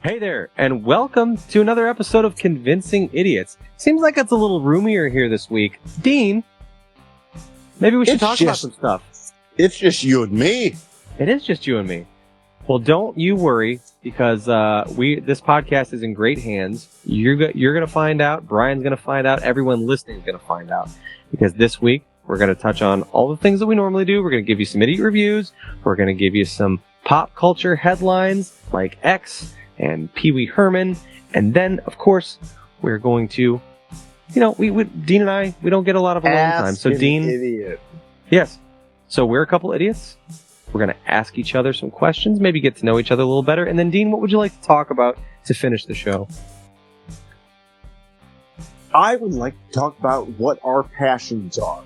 Hey there, and welcome to another episode of Convincing Idiots. Seems like it's a little roomier here this week. Dean, maybe we should talk about some stuff. It's just you and me. It is just you and me. Well, don't you worry, because this podcast is in great hands. You're going to find out, Brian's going to find out, everyone listening is going to find out. Because this week, we're going to touch on all the things that we normally do. We're going to give you some idiot reviews. We're going to give you some pop culture headlines like X and Pee Wee Herman, and then, of course, we're going to, Dean and I, we don't get a lot of alone time. So Dean, idiot. Yes. So we're a couple idiots. We're going to ask each other some questions, maybe get to know each other a little better, and then Dean, what would you like to talk about to finish the show? I would like to talk about what our passions are.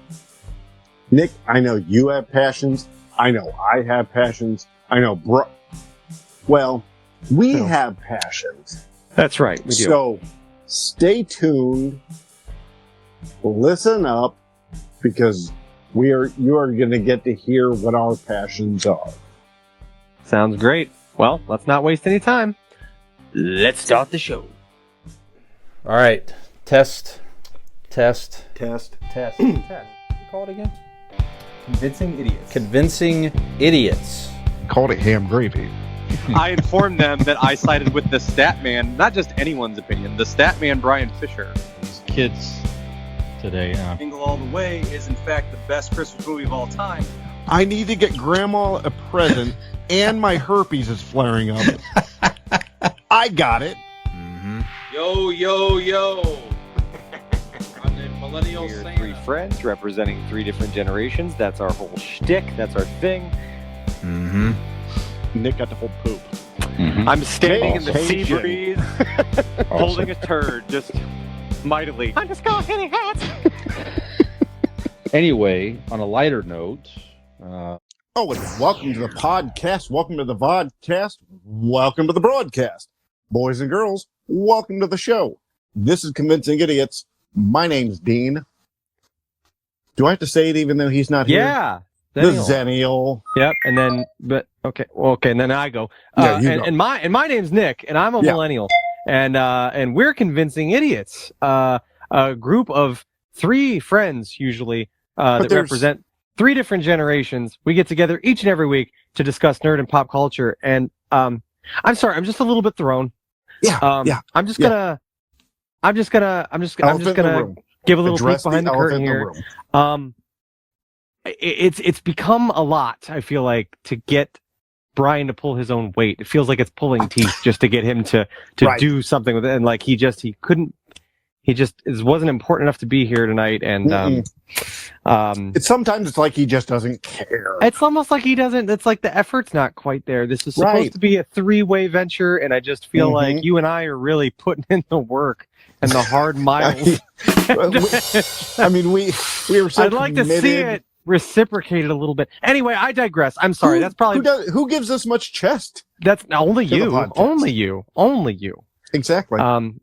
Nick, I know you have passions. I know I have passions. I know, we have passions. That's right, we do. So, stay tuned, listen up, because you are going to get to hear what our passions are. Sounds great. Well, let's not waste any time. Let's start the show. All right, test. Test. Call it again? Convincing Idiots. Convincing Idiots. Called it ham gravy. I informed them that I sided with the stat man, not just anyone's opinion, the stat man Brian Fisher. These kids today. Jingle All the Way is in fact the best Christmas movie of all time. I need to get Grandma a present, and my herpes is flaring up. I got it. Mm-hmm. Yo. I'm the Millennial We're Santa. three friends representing three different generations. That's our whole shtick. That's our thing. Mm-hmm. Nick got the whole poop. Mm-hmm. I'm standing in the sea Caucasian. breeze, holding a turd, just mightily. I'm just going hitting hats. Anyway, on a lighter note, And welcome to the podcast. Welcome to the vodcast. Welcome to the broadcast. Boys and girls, welcome to the show. This is Convincing Idiots. My name's Dean. Do I have to say it even though he's not here? Yeah. The Xennial. Yep. And then, and then I go. Yeah, you go. And my name's Nick, and I'm a millennial, and we're Convincing Idiots, a group of three friends usually that represent three different generations. We get together each and every week to discuss nerd and pop culture. And I'm sorry, I'm just a little bit thrown. I'm just gonna give a little peek behind the curtain here. It's become a lot, I feel like, to get Brian to pull his own weight. It feels like it's pulling teeth just to get him to do something with it. And like it wasn't important enough to be here tonight. And Sometimes it's like he just doesn't care. It's almost like he doesn't. It's like the effort's not quite there. This is supposed to be a three-way venture, and I just feel like you and I are really putting in the work and the hard miles. We were so I'd like to see it reciprocated a little bit. Anyway, I digress. I'm sorry. That's probably who gives us much chest. That's only you. Only you. Exactly. I'm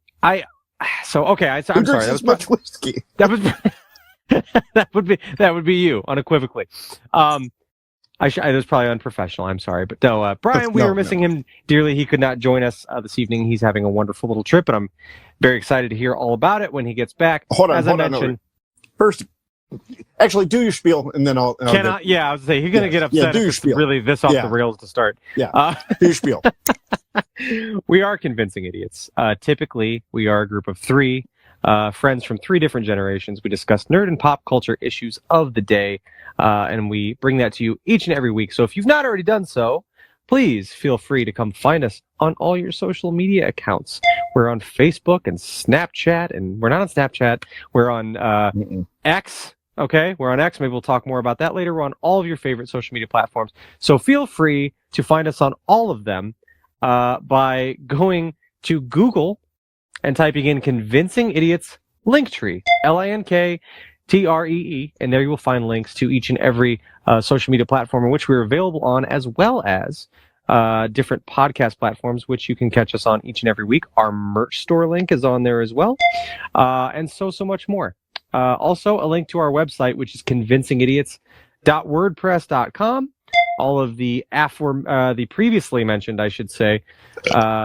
sorry. That was much whiskey. That was that would be you unequivocally. It was probably unprofessional. I'm sorry, but no, Brian, we were missing him dearly. He could not join us this evening. He's having a wonderful little trip, and I'm very excited to hear all about it when he gets back. Hold on. First, actually, do your spiel, and then I'll. I was say he's gonna get upset. Do your if it's spiel. Really, this off the rails to start. Yeah. Do your spiel. We are Convincing Idiots. Typically, we are a group of three friends from three different generations. We discuss nerd and pop culture issues of the day, and we bring that to you each and every week. So if you've not already done so, please feel free to come find us on all your social media accounts. We're on Facebook and Snapchat, and we're not on Snapchat. We're on X. Okay, we're on X. Maybe we'll talk more about that later. We're on all of your favorite social media platforms. So feel free to find us on all of them by going to Google and typing in Convincing Idiots Linktree, LINKTREE, and there you will find links to each and every social media platform in which we're available on, as well as different podcast platforms, which you can catch us on each and every week. Our merch store link is on there as well, and so much more. Also, a link to our website, which is convincingidiots.wordpress.com. All of the the previously mentioned, I should say,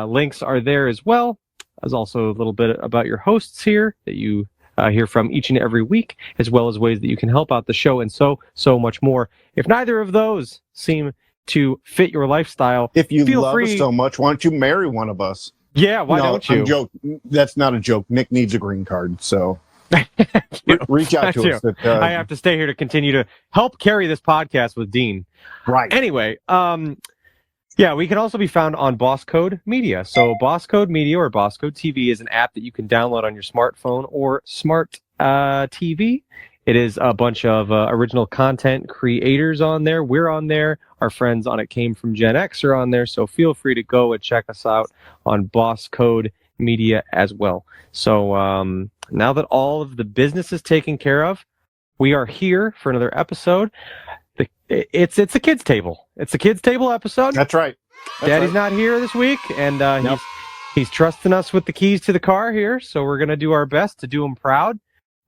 links are there as well. There's also a little bit about your hosts here that you hear from each and every week, as well as ways that you can help out the show and so much more. If neither of those seem to fit your lifestyle, If you feel love free. us so much, why don't you marry one of us? Yeah, why No, don't you? I'm joking. That's not a joke. Nick needs a green card, so reach out to us. I have to stay here to continue to help carry this podcast with Dean. Right. Anyway, yeah, we can also be found on Boss Code Media. So Boss Code Media or Boss Code TV is an app that you can download on your smartphone or smart TV. It is a bunch of original content creators on there. We're on there. Our friends on It Came From Gen X are on there. So feel free to go and check us out on Boss Code Media as well. So now that all of the business is taken care of, we are here for another episode. It's a kids table. It's a kids table episode. That's right. Daddy's not here this week, and Nope. he's trusting us with the keys to the car here. So we're gonna do our best to do him proud.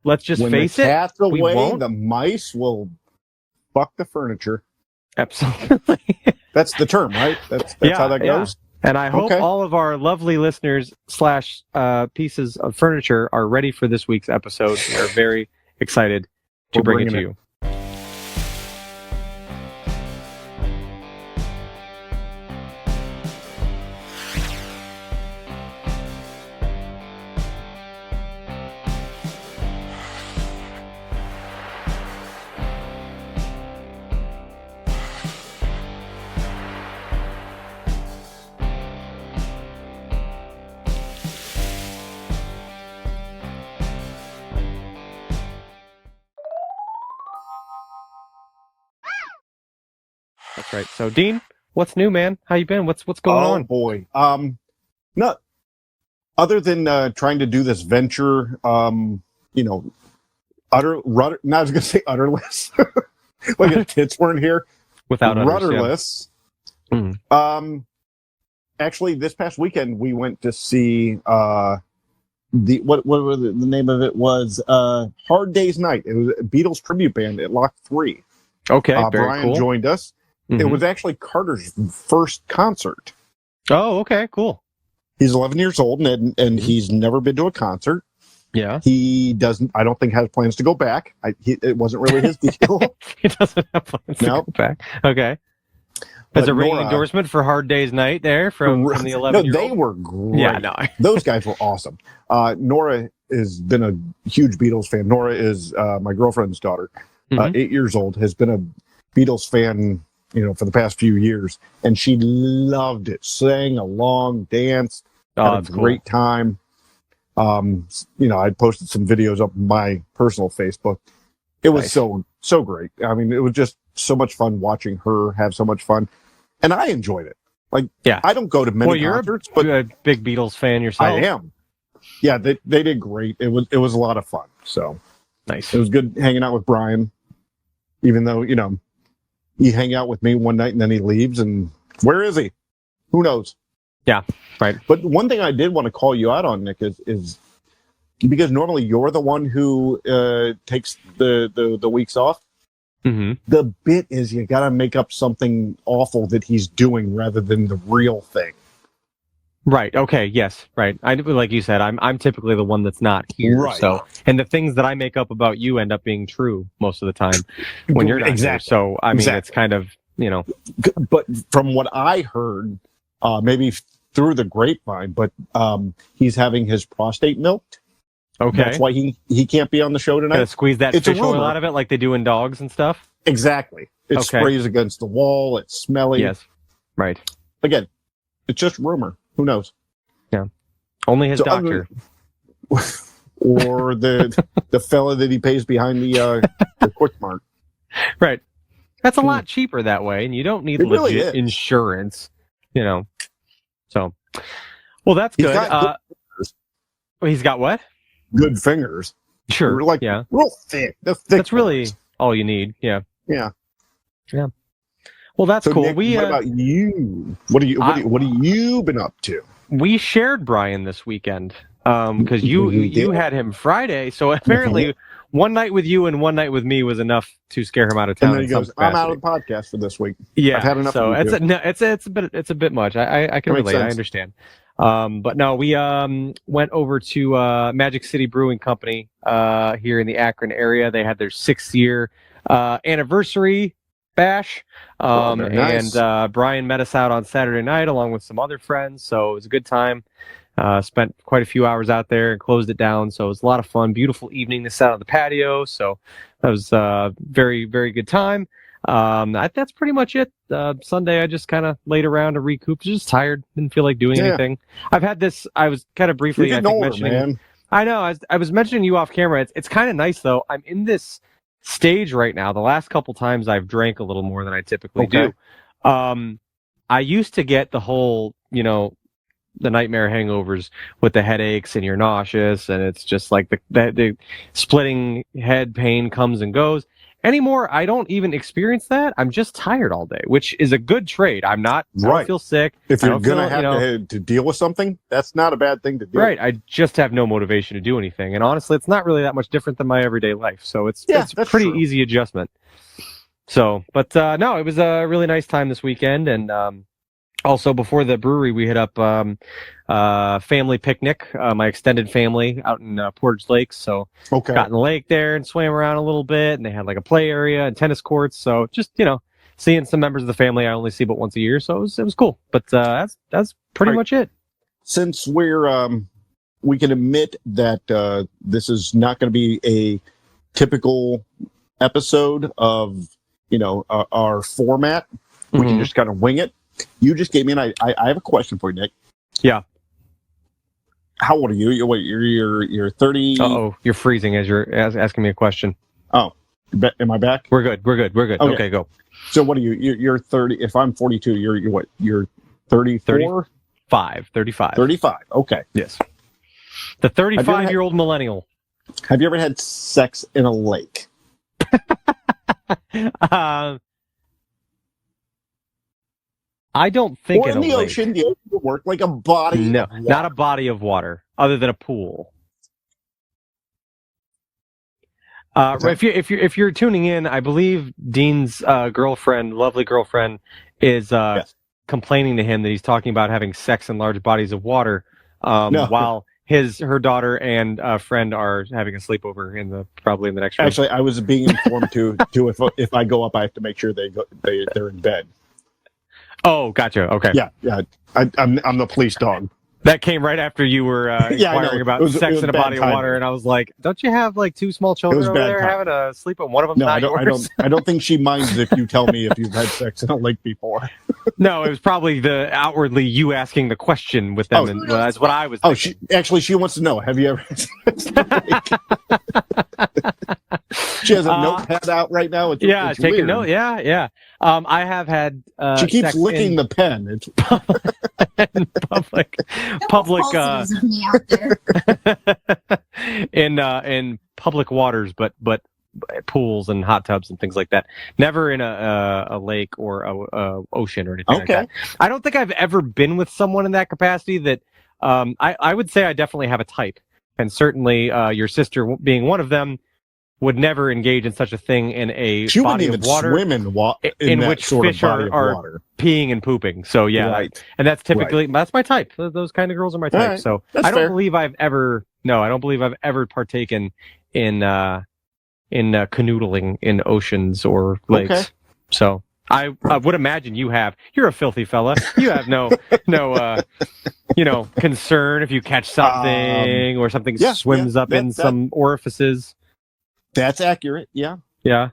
Let's just When face the it. cat's we away, won't. the mice will fuck the furniture. Absolutely. That's the term, right? That's Yeah, how that yeah. goes. And I hope Okay. all of our lovely listeners / pieces of furniture are ready for this week's episode. We are very excited to We're bring it to bringing you. That's right. So, Dean, what's new, man? How you been? What's going on? Boy. Not other than trying to do this venture, you know, rudder. No, I was going to say udderless. Like if tits weren't here. Without udders, yeah. Rudderless. Actually, this past weekend we went to see the name of it was Hard Day's Night. It was a Beatles tribute band at Lock 3. Okay, very Brian cool. joined us. It Mhm. was actually Carter's first concert. Oh, okay, cool. He's 11 years old and he's never been to a concert. Yeah. He doesn't, I don't think, has plans to go back. It wasn't really his deal. He doesn't have plans to Nope. go back. Okay. But As a ringing Nora- endorsement for Hard Day's Night there from the No, 11-year-old? they were great. Yeah, no. Those guys were awesome. Nora has been a huge Beatles fan. Nora is my girlfriend's daughter, Mhm. 8 years old, has been a Beatles fan, you know, for the past few years, and she loved it. Sang along, danced, Oh, had a that's cool. great time. You know, I posted some videos up on my personal Facebook. It was Nice. so great. I mean, it was just so much fun watching her have so much fun, and I enjoyed it. Like, Yeah. I don't go to many Well, you're concerts, but a big Beatles fan yourself. I am. Yeah, they did great. It was a lot of fun. So Nice. it was good hanging out with Brian, even though, you know, he hang out with me one night and then he leaves, and where is he? Who knows? Yeah, right. But one thing I did want to call you out on, Nick, is because normally you're the one who takes the weeks off. Mm-hmm. The bit is you got to make up something awful that he's doing rather than the real thing. Right. Okay. Yes. Right. Like you said, I'm typically the one that's not here. Right. So, and the things that I make up about you end up being true most of the time when you're not here. Exactly. So, I mean, Exactly. it's kind of, you know. But from what I heard, maybe through the grapevine, but he's having his prostate milked. Okay. That's why he can't be on the show tonight. Gotta squeeze that It's a fish oil rumor. out of it like they do in dogs and stuff. Exactly. It Okay. sprays against the wall. It's smelly. Yes. Right. Again, it's just rumor. Who knows? Only his So, doctor. Or the fella that he pays behind the Quick Mart. Right. That's a lot cheaper that way, and you don't need It really legit is. insurance, you know. So, well, that's He's good. got He's got what? good fingers. Sure. Like yeah. real thick. The thick That's really ones. all you need. Yeah. Yeah. Well, that's So cool. Nick, what about you? What have you been up to? We shared Brian this weekend because you had him Friday. So apparently one night with you and one night with me was enough to scare him out of town. And then he in some goes, "I'm out capacity. of the podcast for this week." Yeah, I've had enough so of you two. it's a bit much. I can That makes relate. I sense. understand. But no, we went over to Magic City Brewing Company here in the Akron area. They had their 6th year anniversary bash. Very nice. And Brian met us out on Saturday night along with some other friends, so it was a good time. Spent quite a few hours out there and closed it down, so it was a lot of fun. Beautiful evening to sit on the patio, so that was very, very good time. That's pretty much it. Sunday, I just kind of laid around to recoup. Just tired, didn't feel like doing anything. I've had this. I was kind of briefly, You're I getting think, older, mentioning. man. I know. I was mentioning you off camera. It's kind of nice though. I'm in this stage right now. The last couple times I've drank a little more than I typically do. I used to get the whole, the nightmare hangovers with the headaches and you're nauseous and it's just like the splitting head pain comes and goes. Anymore, I don't even experience that. I'm just tired all day, which is a good trade. I don't feel sick. If I you're don't gonna feel, have to deal with something, that's not a bad thing to do. Right. I just have no motivation to do anything. And honestly, it's not really that much different than my everyday life. So it's that's pretty true. easy adjustment. So, but no, it was a really nice time this weekend. And also before the brewery, we hit up family picnic, my extended family out in Portage Lakes. So got in the lake there and swam around a little bit. And they had like a play area and tennis courts. So just, seeing some members of the family I only see but once a year. So it was cool. But that's pretty much it. Since we can admit that this is not going to be a typical episode of our format, we can just kind of wing it. You just gave me I have a question for you, Nick. Yeah. How old are you? You're 30. Uh-oh, you're freezing as you're asking me a question. Oh, am I back? We're good. Okay, go. So what are you? You're 30. If I'm 42, you're what? You're 34? 35. 35. Okay. Yes. The 35-year-old millennial. Have you ever had sex in a lake? I don't think or in the lake. ocean. The ocean would work like a body. No, of water. not a body of water, other than a pool. If you're tuning in, I believe Dean's lovely girlfriend, is complaining to him that he's talking about having sex in large bodies of water, while her daughter and friend are having a sleepover probably in the next room. Actually, I was being informed too. If I go up, I have to make sure they're in bed. Oh, gotcha. Okay. Yeah. I'm the police dog. That came right after you were inquiring about sex in a body of water, and I was like, "Don't you have like 2 small children over there having a sleep? And one of them's not yours?" I don't think she minds if you tell me if you've had sex in a lake before. No, it was probably the outwardly you asking the question with them, and that's what I was thinking. She wants to know: have you ever had sex in a lake? She has a notepad out right now. It's take weird. a note. Yeah. I have had. She keeps licking the pen. It's in public in public waters, but pools and hot tubs and things like that. Never in a lake or a ocean or anything like that. I don't think I've ever been with someone in that capacity. That I would say I definitely have a type, and certainly your sister being one of them would never engage in such a thing in a body of water swim in which fish are peeing and pooping. So and that's typically that's my type. Those kind of girls are my type. Right. So That's I don't fair. believe I've ever partaken in canoodling in oceans or lakes. Okay. So I would imagine you have. You're a filthy fella. You have no concern if you catch something or something swims up in some orifices. That's accurate. Yeah. Yeah.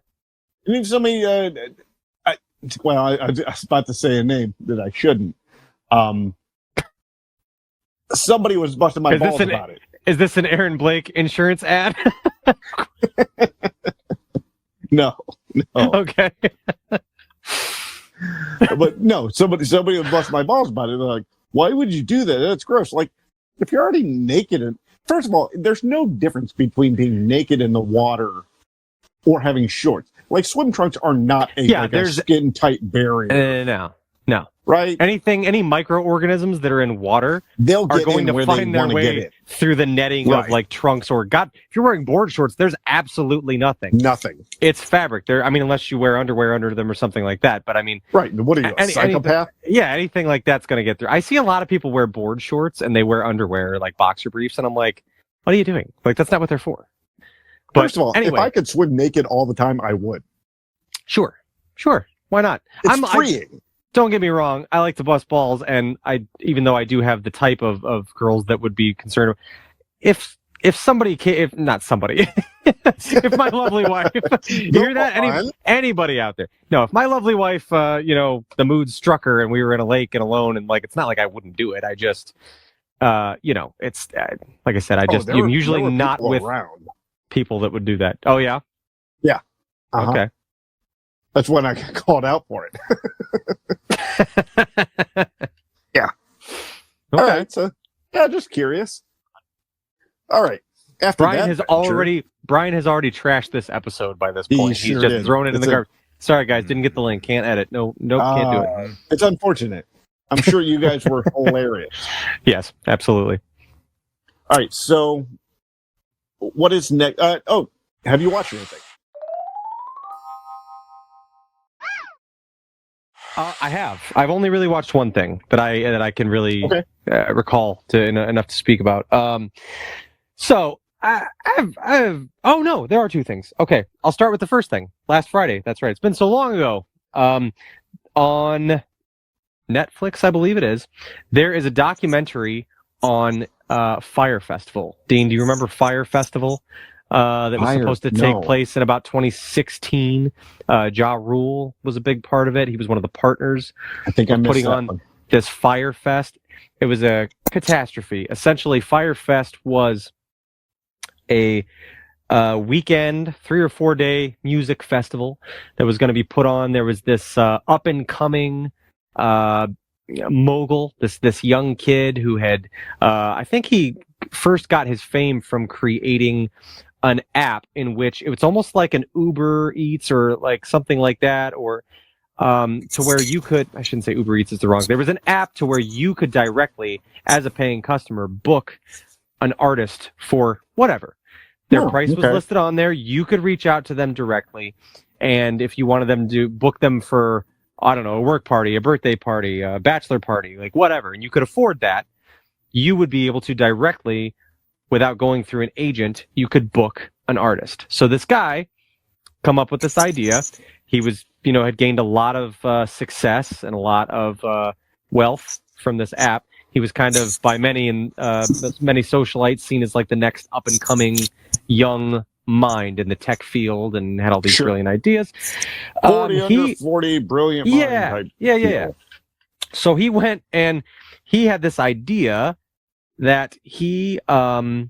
I mean, somebody. I was about to say a name that I shouldn't. Somebody was busting my balls about it. Is this an Aaron Blake insurance ad? No. Okay. But no, somebody would bust my balls about it. They're like, "Why would you do that? That's gross." Like, if you're already naked, and first of all, there's no difference between being naked in the water or having shorts. Like, swim trunks are not a skin tight barrier. No. right? Any microorganisms that are in water They'll are get going in to where they find their want to get way in. through the netting of Right. like trunks or if you're wearing board shorts, there's absolutely nothing. Nothing. It's fabric. There, I mean, unless you wear underwear under them or something like that. But I mean, Right. What are you, a psychopath? anything like that's going to get through. I see a lot of people wear board shorts and they wear underwear like boxer briefs, and I'm like, what are you doing? Like, that's not what they're for. But First of all, anyway, if I could swim naked all the time, I would. sure, why not? It's freeing. Don't get me wrong. I like to bust balls, and even though I do have the type of girls that would be concerned, if somebody, if not somebody, if my lovely wife, you hear that? Anybody out there? No, if my lovely wife, the mood struck her and we were in a lake and alone, and like, it's not like I wouldn't do it. I just, it's like I said, I'm usually not with around. people that would do that. Oh yeah. Yeah. Uh-huh. Okay. That's when I got called out for it. Yeah. Okay. All right. So, yeah, just curious. All right. After Brian that has adventure- already trashed this episode by this He point. sure He's just did. thrown it in It's the garbage. Sorry guys, didn't get the link. Can't edit. Nope, can't do it. It's unfortunate. I'm sure you guys were hilarious. Yes, absolutely. All right. So, what is next? Have you watched anything? I have. I've only really watched one thing that I can really recall enough to speak about. So I've. Oh no, there are two things. Okay, I'll start with the first thing. Last Friday. That's right. It's been so long ago. On Netflix, I believe it is. There is a documentary on Fire Festival. Dean, do you remember Fire Festival? That was supposed to take place in about 2016. Ja Rule was a big part of it. He was one of the partners. I think I'm putting on this Fire Fest. It was a catastrophe. Essentially, Fire Fest was a weekend, 3 or 4 day music festival that was going to be put on. There was this up and coming mogul, this young kid who had, I think he first got his fame from creating an app in which it's almost like an Uber Eats or like something like that, or to where you could, I shouldn't say Uber Eats is the wrong. There was an app to where you could directly, as a paying customer, book an artist for whatever. Their price was listed on there. You could reach out to them directly, and if you wanted them to book them for, I don't know, a work party, a birthday party, a bachelor party, like whatever, and you could afford that, you would be able to directly, without going through an agent, you could book an artist. So this guy come up with this idea. He was, had gained a lot of success and a lot of wealth from this app. He was kind of, by many many socialites, seen as like the next up and coming young mind in the tech field, and had all these brilliant ideas. 40 under 40, brilliant mind type. Yeah. So he went and he had this idea that he was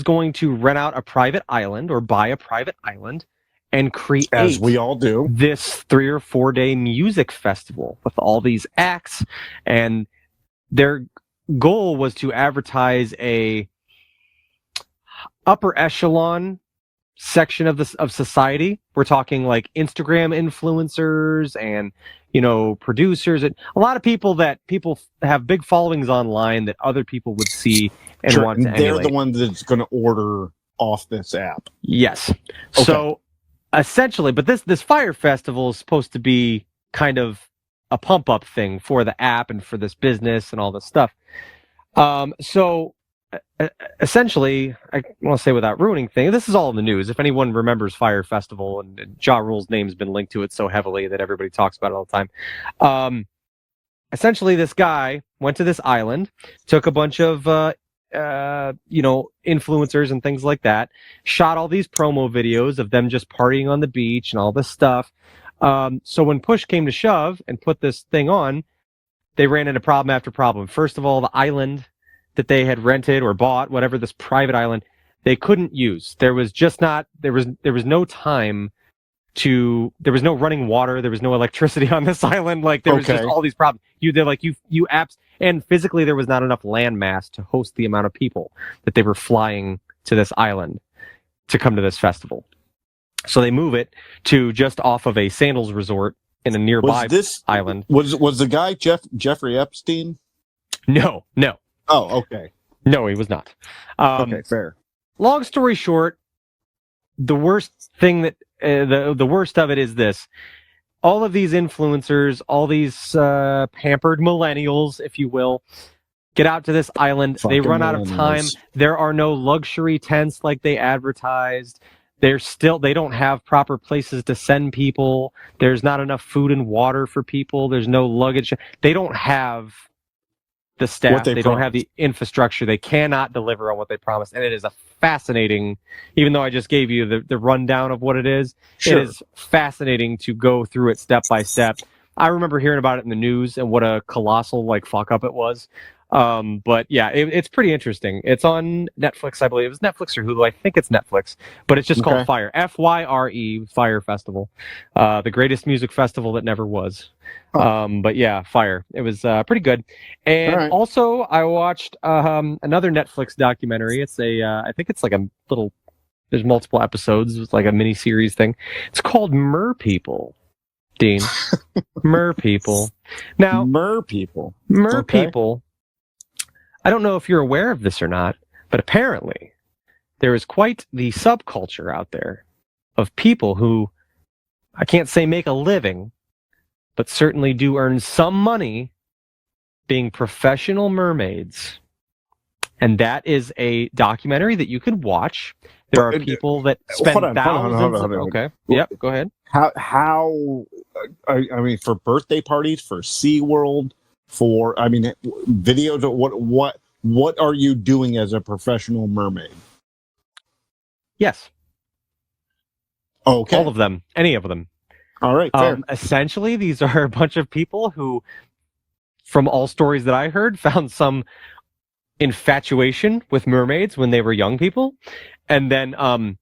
going to rent out a private island or buy a private island and create, as we all do, this 3 or 4 day music festival with all these acts. And their goal was to advertise a upper echelon section of society. We're talking like Instagram influencers and producers, and a lot of people that people have big followings online that other people would see and want to emulate. They're the ones that's going to order off this app. Yes. Okay. So essentially, but this Fire Festival is supposed to be kind of a pump up thing for the app and for this business and all this stuff. So essentially, I want to say without ruining things, this is all in the news. If anyone remembers Fire Festival, and Ja Rule's name's been linked to it so heavily that everybody talks about it all the time. Essentially, this guy went to this island, took a bunch of influencers and things like that, shot all these promo videos of them just partying on the beach and all this stuff. So when push came to shove and put this thing on, they ran into problem after problem. First of all, the island that they had rented or bought, whatever, this private island, they couldn't use. There was no time to, there was no running water, there was no electricity on this island. Like there was just all these problems. You apps, and physically there was not enough land mass to host the amount of people that they were flying to this island to come to this festival. So they move it to just off of a sandals resort in a nearby Was this island. was the guy Jeffrey Epstein? No. Oh, okay. No, he was not. Okay, fair. Long story short, the worst thing that the worst of it is this: all of these influencers, all these pampered millennials, if you will, get out to this island. They Fucking run out of time. millennials. There are no luxury tents like they advertised. They don't have proper places to send people. There's not enough food and water for people. There's no luggage. They don't have the staff. They don't have the infrastructure. They cannot deliver on what they promised. And it is a fascinating, even though I just gave you the rundown of what it is, Sure. it is fascinating to go through it step by step. I remember hearing about it in the news and what a colossal fuck up it was. But yeah, it's pretty interesting. It's on Netflix, I believe. It was Netflix or Hulu. I think it's Netflix, but it's just called Fire. F-Y-R-E, Fire Festival. The greatest music festival that never was. But yeah, Fire. It was pretty good. And also, I watched another Netflix documentary. It's I think it's like a little, there's multiple episodes. It's like a mini series thing. It's called Merpeople. Dean. Merpeople. Now, Merpeople. Merpeople. I don't know if you're aware of this or not, but apparently there is quite the subculture out there of people who, I can't say make a living, but certainly do earn some money being professional mermaids. And that is a documentary that you can watch. There are people that spend thousands. Okay. Yep. Go ahead. How? I mean, for birthday parties, for SeaWorld, videos. What are you doing as a professional mermaid? Yes. Okay. All of them. Any of them. All right. Fair. Essentially, these are a bunch of people who, from all stories that I heard, found some infatuation with mermaids when they were young people, and then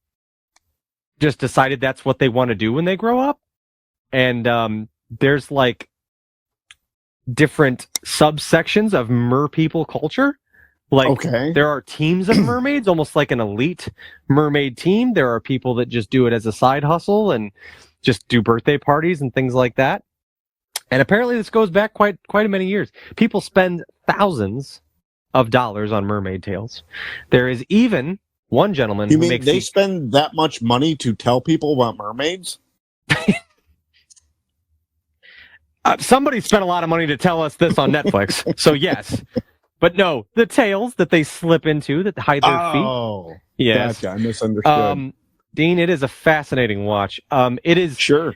just decided that's what they want to do when they grow up. And there's different subsections of merpeople culture. There are teams of mermaids, almost like an elite mermaid team. There are people that just do it as a side hustle and just do birthday parties and things like that. And apparently this goes back quite many years. People spend thousands of dollars on mermaid tails. There is even one gentleman who makes... You mean they spend that much money to tell people about mermaids? Somebody spent a lot of money to tell us this on Netflix, so yes. But no, the tails that they slip into that hide their feet. Oh, yes. Gotcha. I misunderstood. Dean, it is a fascinating watch. It is... Sure.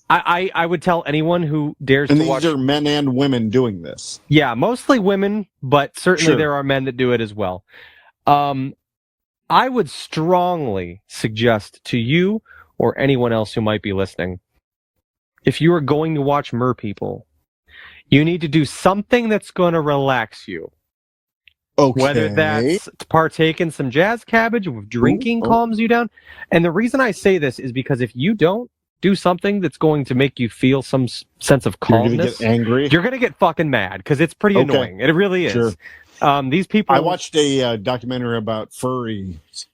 I would tell anyone who dares to watch... And these are men and women doing this. Yeah, mostly women, but certainly there are men that do it as well. I would strongly suggest to you or anyone else who might be listening, if you are going to watch Merpeople, you need to do something that's going to relax you. Okay. Whether that's to partake in some jazz cabbage, if drinking calms you down. And the reason I say this is because if you don't do something that's going to make you feel some sense of calmness, you're going to get angry. You're going to get fucking mad because it's pretty annoying. It really is. Sure. These people... I watched a documentary about furries.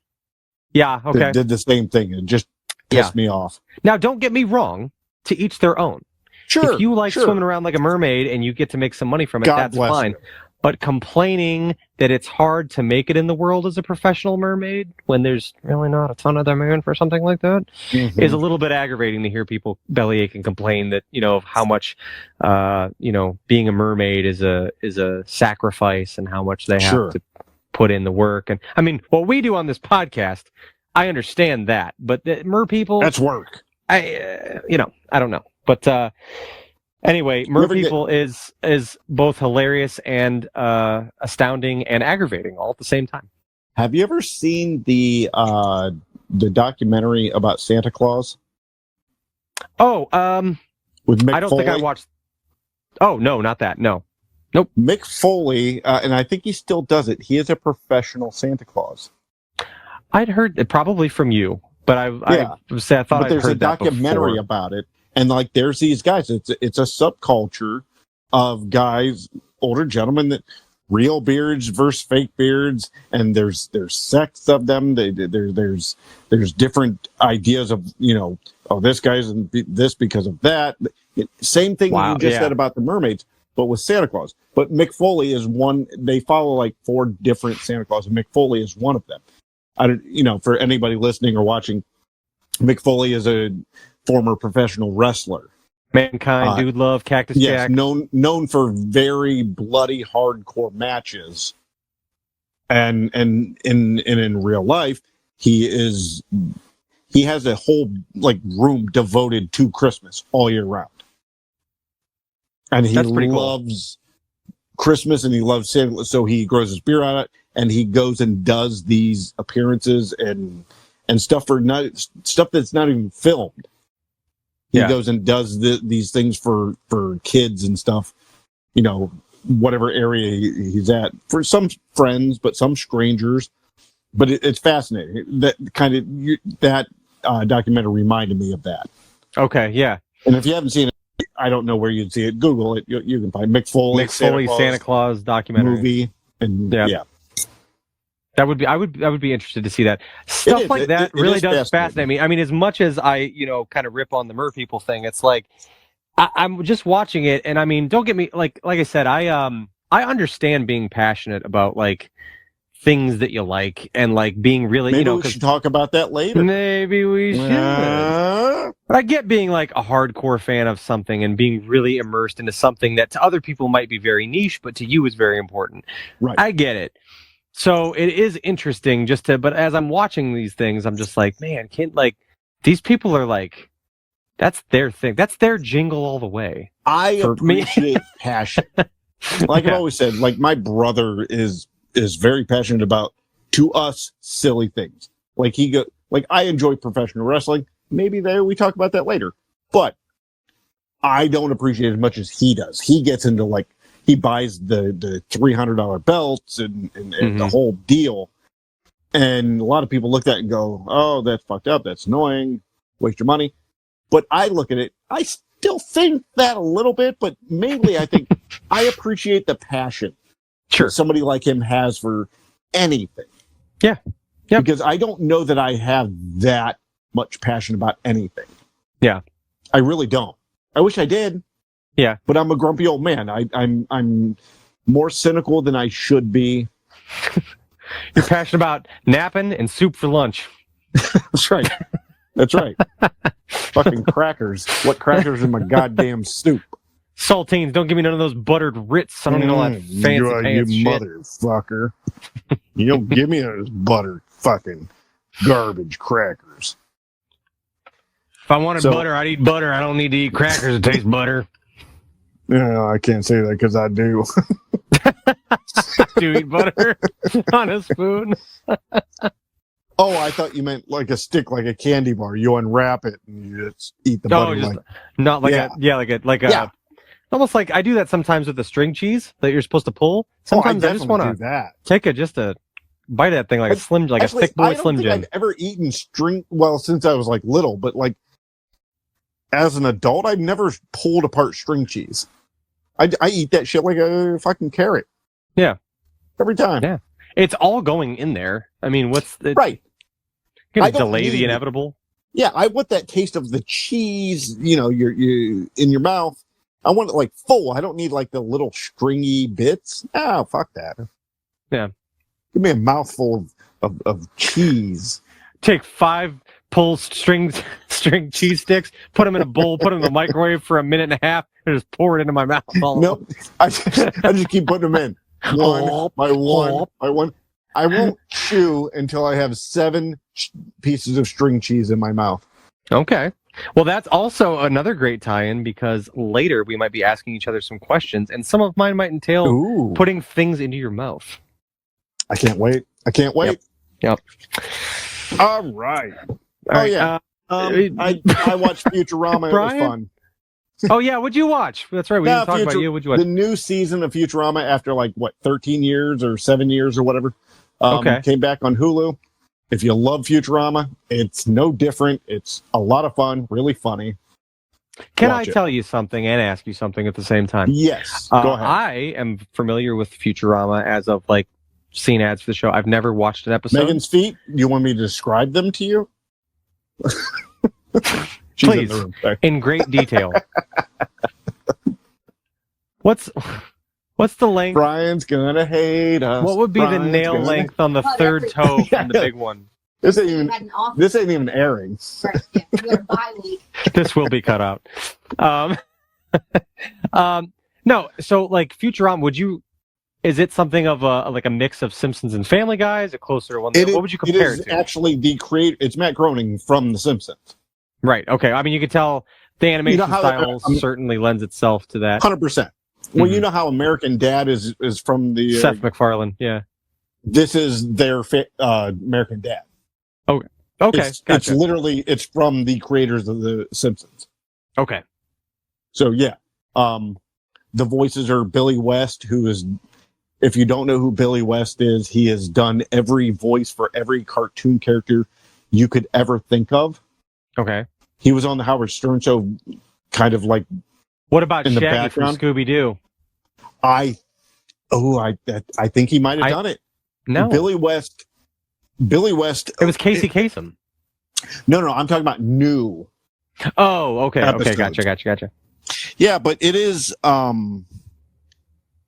Yeah, okay. That did the same thing. It just pissed me off. Now, don't get me wrong. To each their own. Sure. If you like swimming around like a mermaid and you get to make some money from it, that's fine. But complaining that it's hard to make it in the world as a professional mermaid when there's really not a ton of demand for something like that is a little bit aggravating to hear people bellyache and complain that, of how much, being a mermaid is a sacrifice and how much they have to put in the work. And I mean, what we do on this podcast, I understand that, but the merpeople... That's work. I don't know. But anyway, Merpeople is both hilarious and astounding and aggravating all at the same time. Have you ever seen the documentary about Santa Claus? Oh, with Mick I don't Foley? think I watched. Oh, no, not that. No. Nope. Mick Foley, and I think he still does it. He is a professional Santa Claus. I'd heard it probably from you. But I thought but there's a documentary about it, and there's these guys. It's a subculture of guys, older gentlemen that real beards versus fake beards, and there's sects of them. There's different ideas of, oh, this guy's this because of that. Same thing Wow, you just yeah. said about the mermaids, but with Santa Claus. But Mick Foley is one. They follow like 4 different Santa Claus, and Mick Foley is one of them. For anybody listening or watching, Mick Foley is a former professional wrestler. Mankind, Dude Love, Cactus Yes, Jack. known for very bloody, hardcore matches, and in real life, he has a whole like room devoted to Christmas all year round, and he That's pretty cool. loves Christmas and he loves Santa. So he grows his beer on it, and he goes and does these appearances and stuff stuff that's not even filmed. He goes and does these things for kids and stuff, whatever area he's at, for some friends, but some strangers. But it's fascinating. That documentary reminded me of that. Okay, yeah. And if you haven't seen it, I don't know where you'd see it. Google it. You can find Mick Foley Santa Claus documentary movie, and yeah. That would be. I would be interested to see that. Stuff like that really does fascinate me. I mean, as much as I, kind of rip on the Merpeople thing, it's like I'm just watching it, and I mean, don't get me like I said, I understand being passionate about like things that you like and like being really, Maybe we should talk about that later. Maybe we should. But I get being like a hardcore fan of something and being really immersed into something that to other people might be very niche, but to you is very important. Right. I get it. So it is interesting but as I'm watching these things, I'm just like, man, these people are like, that's their thing. That's their jingle all the way. I appreciate passion. Like I've always said, like my brother is very passionate about, to us, silly things. Like I enjoy professional wrestling. Maybe we talk about that later. But I don't appreciate it as much as he does. He gets into he buys the $300 belts and the whole deal. And a lot of people look at it and go, oh, that's fucked up. That's annoying. Waste your money. But I look at it, I still think that a little bit, but mainly I think I appreciate the passion that somebody like him has for anything. Yeah. Yep. Because I don't know that I have that much passion about anything. Yeah. I really don't. I wish I did. Yeah. But I'm a grumpy old man. I'm more cynical than I should be. You're passionate about napping and soup for lunch. That's right. That's right. Fucking crackers. What crackers in my goddamn soup? Saltines. Don't give me none of those buttered Ritz. I don't know that fancy pants you shit. Motherfucker. You don't give me those buttered fucking garbage crackers. If I wanted butter, I'd eat butter. I don't need to eat crackers that taste butter. Yeah, I can't say that because I do. Do you eat butter on a spoon? Oh, I thought you meant like a stick, like a candy bar. You unwrap it and you just eat the butter. Not like almost like I do that sometimes with the string cheese that you're supposed to pull. Sometimes I just want to take a bite of that thing like a thick boy Slim Jim. I've ever eaten string. Well, since I was little, but as an adult, I've never pulled apart string cheese. I eat that shit like a fucking carrot. Yeah. Every time. Yeah. It's all going in there. I mean, right. Gonna delay the inevitable. Yeah, I want that taste of the cheese, you in your mouth. I want it full. I don't need the little stringy bits. Oh, fuck that. Yeah. Give me a mouthful of cheese. Take 5 pull string cheese sticks, put them in a bowl, put them in the microwave for a minute and a half, and just pour it into my mouth. Nope. I just keep putting them in. One by one. I won't chew until I have 7 pieces of string cheese in my mouth. Okay. Well, that's also another great tie-in because later we might be asking each other some questions, and some of mine might entail putting things into your mouth. I can't wait. Yep. All right. I watched Futurama. Brian? It was fun. Oh yeah, what'd you watch? That's right. We didn't talk about you. What'd you watch? The new season of Futurama after 13 years or 7 years or whatever. Came back on Hulu. If you love Futurama, it's no different. It's a lot of fun, really funny. Can watch I it. tell you something and ask you something at the same time? Yes. Go ahead. I am familiar with Futurama as of like seen ads for the show. I've never watched an episode. Megan's feet. You want me to describe them to you? She's in Please, the room. Sorry. in great detail. What's the length? Brian's gonna hate us. What would be the Brian's nail gonna- length on the third toe from the big one? This ain't You even. had an offer. This ain't even airing. Right, yeah, you had a bye week. This will be cut out. No, so like Futurama, would you? Is it something of a mix of Simpsons and Family Guy? Is it closer to one? What would you compare it it is to? actually the creator. It's Matt Groening from The Simpsons. Right. Okay. I mean, you could tell the animation how- style certainly lends itself to that. 100%. Well, Mhm. you know how American Dad is from the. Seth MacFarlane. Yeah. This is their American Dad. Okay. It's Gotcha. literally it's from the creators of The Simpsons. Okay. So yeah, the voices are Billy West, who is. If you don't know who Billy West is, he has done every voice for every cartoon character you could ever think of. Okay. He was on the Howard Stern show, kind of like What about in the Shaggy from background. Scooby Doo? I think he might have done it. No. Billy West. It was Casey Kasem. No, I'm talking about new. Oh, okay. Okay. Episodes. Gotcha. Yeah, but it is.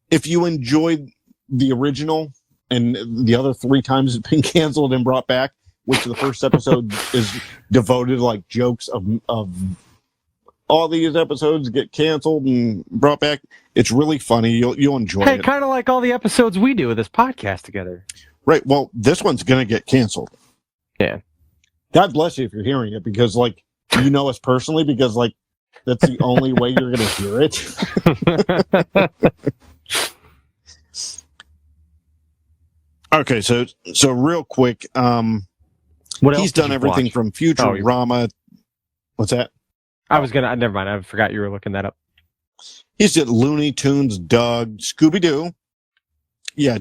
If you enjoyed the original and the other 3 times it's been canceled and brought back, which the first episode is devoted to like jokes of all these episodes get canceled and brought back. It's really funny. You'll enjoy Hey, it. kind of like all the episodes we do of this podcast together. Right. Well, this one's gonna get canceled. Yeah. God bless you if you're hearing it, because like you know us personally, because like that's the only way you're gonna hear it. Okay, so real quick, What else he's did done you everything watch? from Futurama. What's that? I was gonna. Never mind. I forgot you were looking that up. He's did Looney Tunes, Doug, Scooby Doo. Yeah,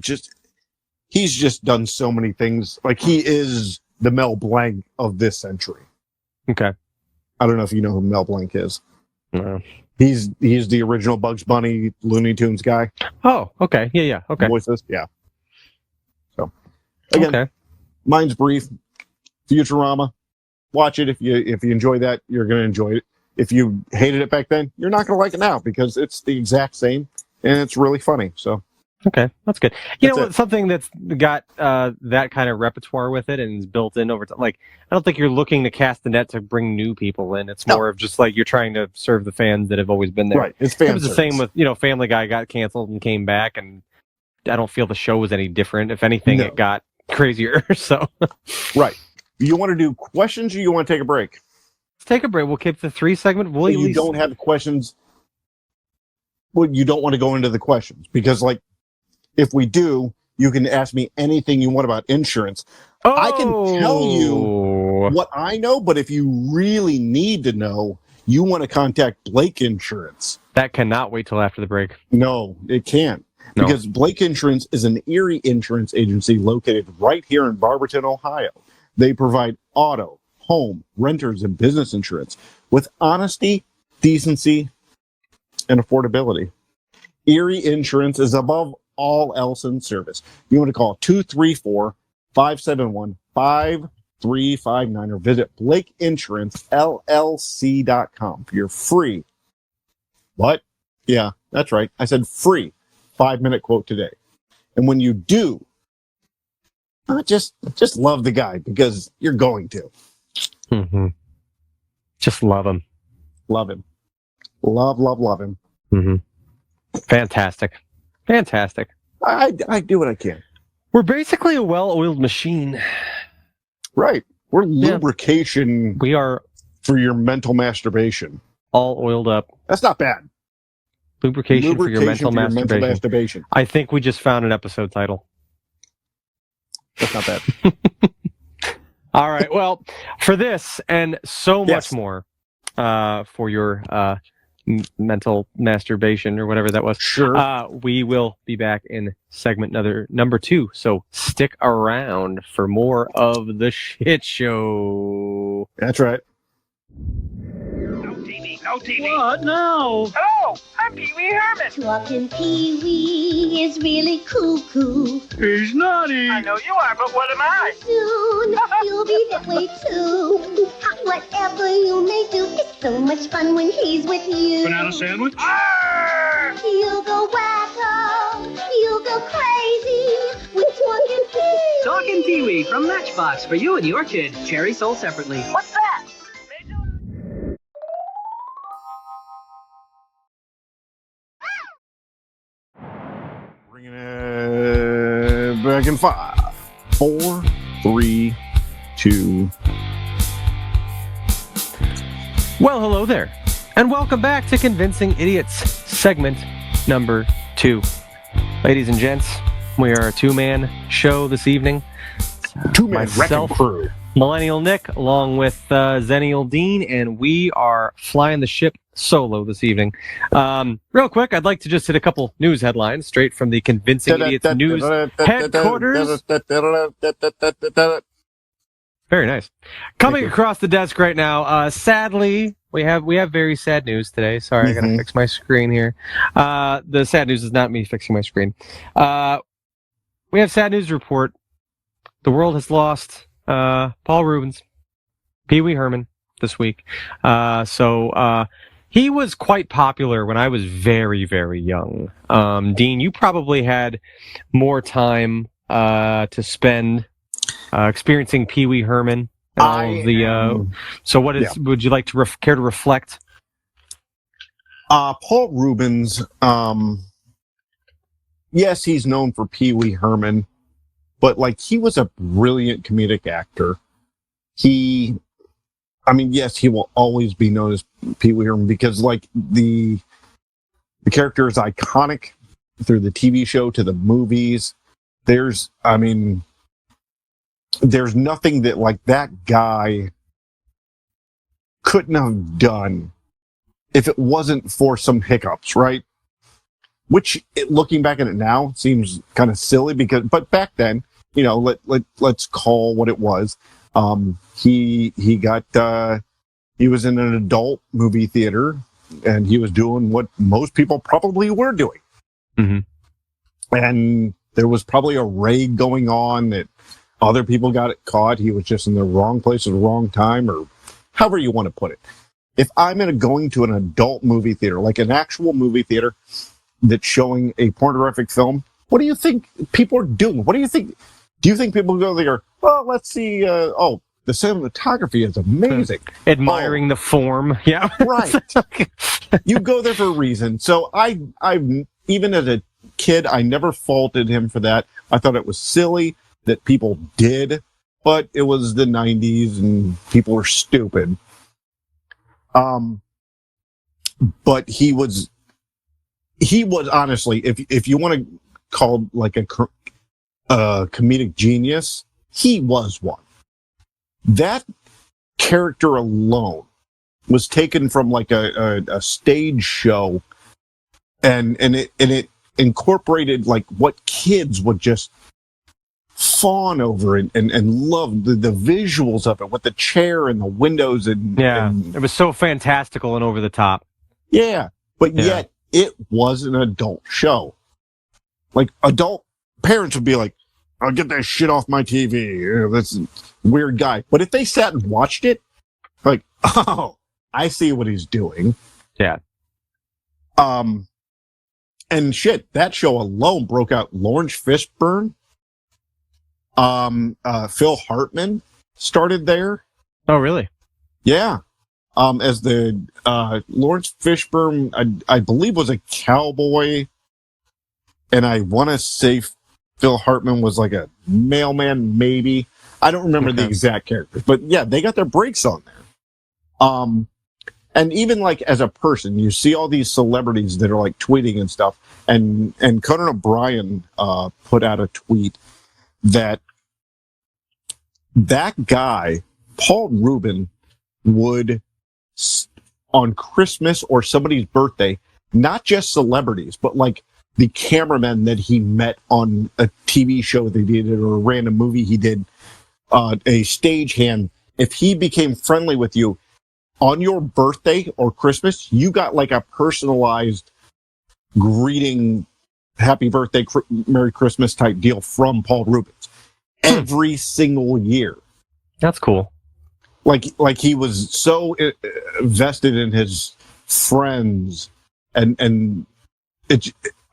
he's just done so many things. Like he is the Mel Blanc of this century. Okay. I don't know if you know who Mel Blanc is. No. He's the original Bugs Bunny Looney Tunes guy. Oh. Okay. Yeah. Okay. Voices. Yeah. So again, Okay. mine's brief. Futurama. Watch it if you enjoy that, you're gonna enjoy it. If you hated it back then, you're not gonna like it now because it's the exact same and it's really funny. So Okay, that's good. You That's know, it. something that's got that kind of repertoire with it and is built in over time. Like, I don't think you're looking to cast the net to bring new people in. It's No. more of just like you're trying to serve the fans that have always been there. right, it's fan It was the service. same with Family Guy got canceled and came back, and I don't feel the show was any different. If anything, No. it got crazier. So Right. You want to do questions or you want to take a break? let's take a break. We'll keep the 3 segment. We'll Well, at you least- don't have questions. Well, you don't want to go into the questions because, like, if we do, you can ask me anything you want about insurance. I can tell you Oh. what I know, but if you really need to know, you want to contact Blake Insurance. That cannot wait till after the break. No, it can't. No. Because Blake Insurance is an Erie insurance agency located right here in Barberton, Ohio. They provide auto, home, renters, and business insurance with honesty, decency, and affordability. Erie Insurance is above all else in service. You want to call 234-571-5359 or visit BlakeInsuranceLLC.com for your free. What? Yeah, that's right. I said free 5-minute quote today. And when you do, just love the guy because you're going to Mm-hmm. Just love him. love him. Love him. Mm-hmm. Fantastic. I do what I can. We're basically a well-oiled machine. Right. We're Yeah. lubrication We are for your mental masturbation. all oiled up. That's not bad. Lubrication for your mental masturbation. masturbation. I think we just found an episode title. That's not bad. All right. Well, for this and so Yes. much more, for your mental masturbation or whatever that was, Sure. we will be back in segment number 2. So stick around for more of the shit show. That's right. No TV No TV. What? No. Hello, I'm Pee Wee Herman. Talking Pee Wee is really cuckoo. He's naughty. I know you are, but what am I? Soon you'll be that way too. Whatever you may do, it's so much fun when he's with you. Banana sandwich? Arr! You'll go wacko, you'll go crazy when Talking Pee Wee. Talking Pee Wee from Matchbox for you and your kid. Cherry sold separately. What's that? Bringing it back in 5, 4, 3, 2. Well, hello there, and welcome back to Convincing Idiots, segment number 2. Ladies and gents, we are a two-man show this evening. Two-man wrecking crew. Millennial Nick, along with Xennial Dean, and we are flying the ship solo this evening. Real quick, I'd like to just hit a couple news headlines straight from the Convincing Idiots news headquarters. Very nice. Coming across the desk right now. Sadly, we have very sad news today. Sorry, I gotta fix my screen here. The sad news is not me fixing my screen. We have sad news to report. The world has lost Paul Reubens, Pee Wee Herman, this week. He was quite popular when I was very, very young. Dean, you probably had more time to spend experiencing Pee Wee Herman and all of the. So, would you like to care to reflect? Paul Reubens. Yes, he's known for Pee Wee Herman, but he was a brilliant comedic actor. Yes, he will always be known as Pee Wee Herman because the character is iconic through the TV show to the movies. There's nothing that that guy couldn't have done if it wasn't for some hiccups, right? Which, looking back at it now, seems kind of silly but back then, let's call what it was. He was in an adult movie theater, and he was doing what most people probably were doing. Mm-hmm. And there was probably a raid going on that other people got it caught. He was just in the wrong place at the wrong time, or however you want to put it. If I'm going to an adult movie theater, like an actual movie theater that's showing a pornographic film, what do you think people are doing? What do you think? Do you think people go there? Oh, let's see. The cinematography is amazing. Admiring the form. Yeah. Right. You go there for a reason. So I even as a kid, I never faulted him for that. I thought it was silly that people did, but it was the 90s and people were stupid. But he was honestly, if you want to call a comedic genius, he was one. That character alone was taken from a stage show, and it incorporated what kids would just fawn over and love the visuals of it with the chair and the windows and it was so fantastical and over the top. Yeah, but yet it was an adult show. Adult parents would be like, I'll get that shit off my TV. That's a weird guy. But if they sat and watched it, oh, I see what he's doing. Yeah. And shit, that show alone broke out Lawrence Fishburne. Phil Hartman started there. Oh, really? Yeah. As the Lawrence Fishburne, I believe, was a cowboy, and I want to say Phil Hartman was a mailman, maybe. I don't remember the exact characters, but yeah, they got their breaks on there. And even as a person, you see all these celebrities that are tweeting and stuff, and Conan O'Brien put out a tweet that guy, Paul Reubens, would on Christmas or somebody's birthday, not just celebrities, but the cameraman that he met on a TV show they did or a random movie he did, a stagehand, if he became friendly with you, on your birthday or Christmas, you got like a personalized greeting, happy birthday, Merry Christmas type deal from Paul Rubens every single year. That's cool. Like he was so vested in his friends, and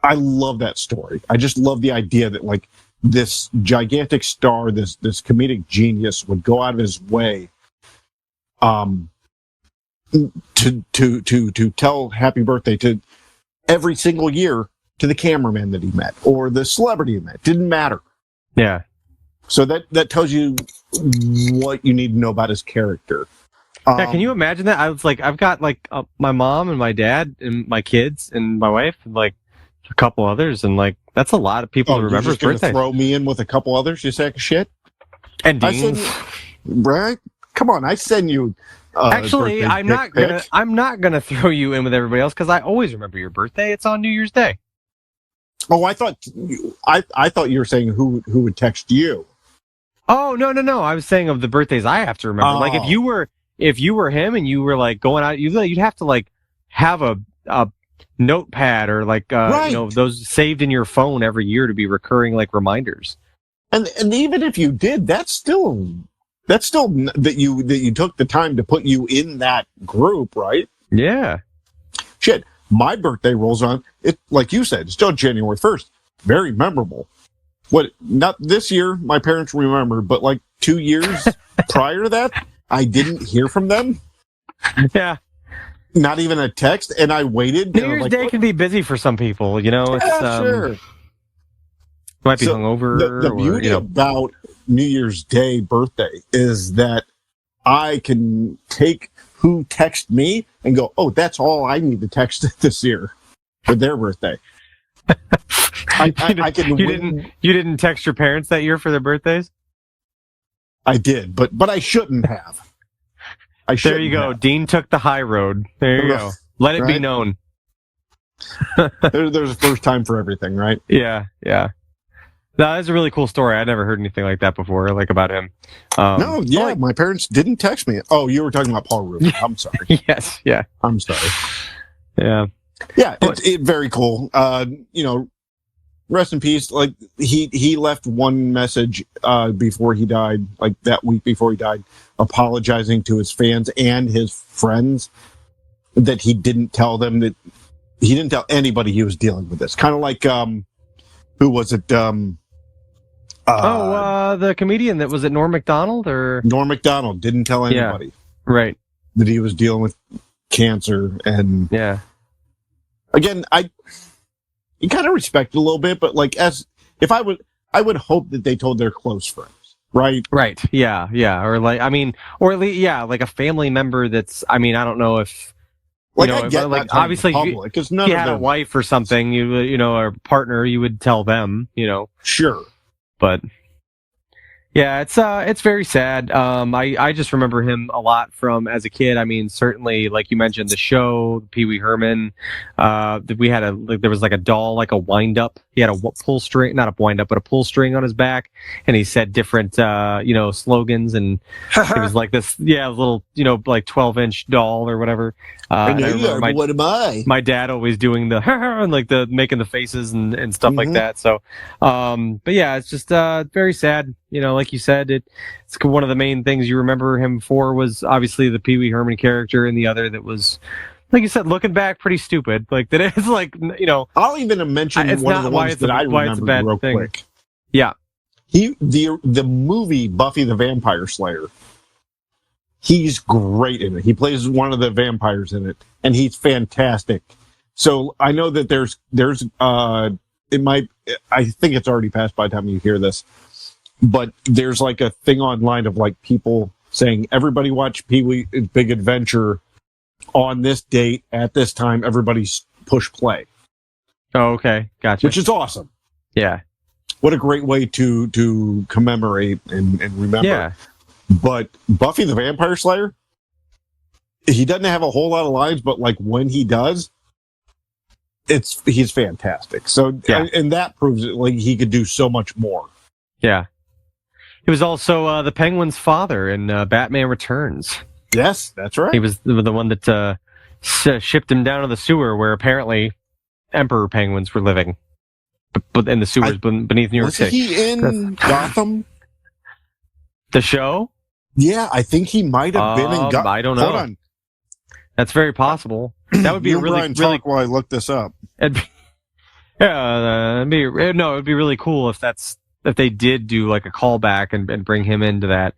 I love that story. I just love the idea that like this gigantic star, this comedic genius would go out of his way, to tell happy birthday to every single year to the cameraman that he met or the celebrity he met. Didn't matter. Yeah. So that tells you what you need to know about his character. Yeah, can you imagine that? I was like, I've got like my mom and my dad and my kids and my wife and like a couple others, and like that's a lot of people to remember his you're just birthday. gonna throw me in with a couple others, you sack of shit? And I Dean. Right? Come on, I send you. Actually, birthday I'm not gonna throw you in with everybody else because I always remember your birthday. It's on New Year's Day. Oh, I thought you were saying who would text you. Oh no! I was saying of the birthdays I have to remember. Oh. Like if you were him and you were like going out, you'd have to like have a notepad or like Right. those saved in your phone every year to be recurring like reminders. And even if you did, that's still that you took the time to put you in that group, right? Yeah. Shit, my birthday rolls on. It like you said, it's still January 1st. Very memorable. What? Not this year. My parents remember, but like 2 years prior to that, I didn't hear from them. Yeah. Not even a text, and I waited. New Year's Day can be busy for some people, you know. It's sure. Might be So, hungover. The beauty about New Year's Day birthday is that I can take who texted me and go, oh, that's all I need to text this year for their birthday. I can. You didn't text your parents that year for their birthdays? I did, but I shouldn't have. There you go. Dean took the high road. There you go. Let it be known. There's a first time for everything, right? Yeah. No, that's a really cool story. I'd never heard anything like that before, like about him. My parents didn't text me. Oh, you were talking about Paul Rubin. I'm sorry. Yes, yeah. I'm sorry. Yeah. Yeah, it's very cool. Rest in peace. Like he left one message before he died, like that week before he died, apologizing to his fans and his friends that he didn't tell them that he didn't tell anybody he was dealing with this. Kind of like who was it? The comedian that was it Norm Macdonald or Norm Macdonald didn't tell anybody. Right. That he was dealing with cancer and again, you kind of respect it a little bit, but like I would hope that they told their close friends, right? Right. Yeah. Or like, I mean, or at least, like a family member that's, I mean, I don't know if, obviously because if you had a wife or something, or a partner, you would tell them, Sure. But yeah, it's very sad. I just remember him a lot from as a kid. I mean, certainly, like you mentioned, the show, Pee Wee Herman. We had there was like a doll, like a wind up. He had a pull string, not a wind up, but a pull string on his back, and he said different, slogans, and it was like this, little, like 12-inch doll or whatever. What am I? My dad always doing the and like the making the faces and stuff like that. So, but yeah, it's just very sad. Like you said, it's one of the main things you remember him for was obviously the Pee Wee Herman character, and the other that was, like you said, looking back, pretty stupid. Like that is like, I'll even mention one of the ones that I remember real quick. Yeah, the movie Buffy the Vampire Slayer. He's great in it. He plays one of the vampires in it, and he's fantastic. So I know that there's I think it's already passed by the time you hear this. But there's like a thing online of like people saying everybody watch Pee-wee's Big Adventure on this date at this time. Everybody's push play. Oh, okay, gotcha. Which is awesome. Yeah. What a great way to commemorate and remember. Yeah. But Buffy the Vampire Slayer, he doesn't have a whole lot of lines, but like when he does, he's fantastic. So and that proves it. Like he could do so much more. Yeah. He was also the Penguin's father in Batman Returns. Yes, that's right. He was the one that shipped him down to the sewer where apparently emperor penguins were living, but in the sewers beneath New York Was City. he in Gotham? The show? Yeah, I think he might have been in Gotham. I don't know. Hold on. That's very possible. That would be you a really, Brian really. Talk while I look this up. It'd be, it'd be really cool if they did do like a callback and bring him into that.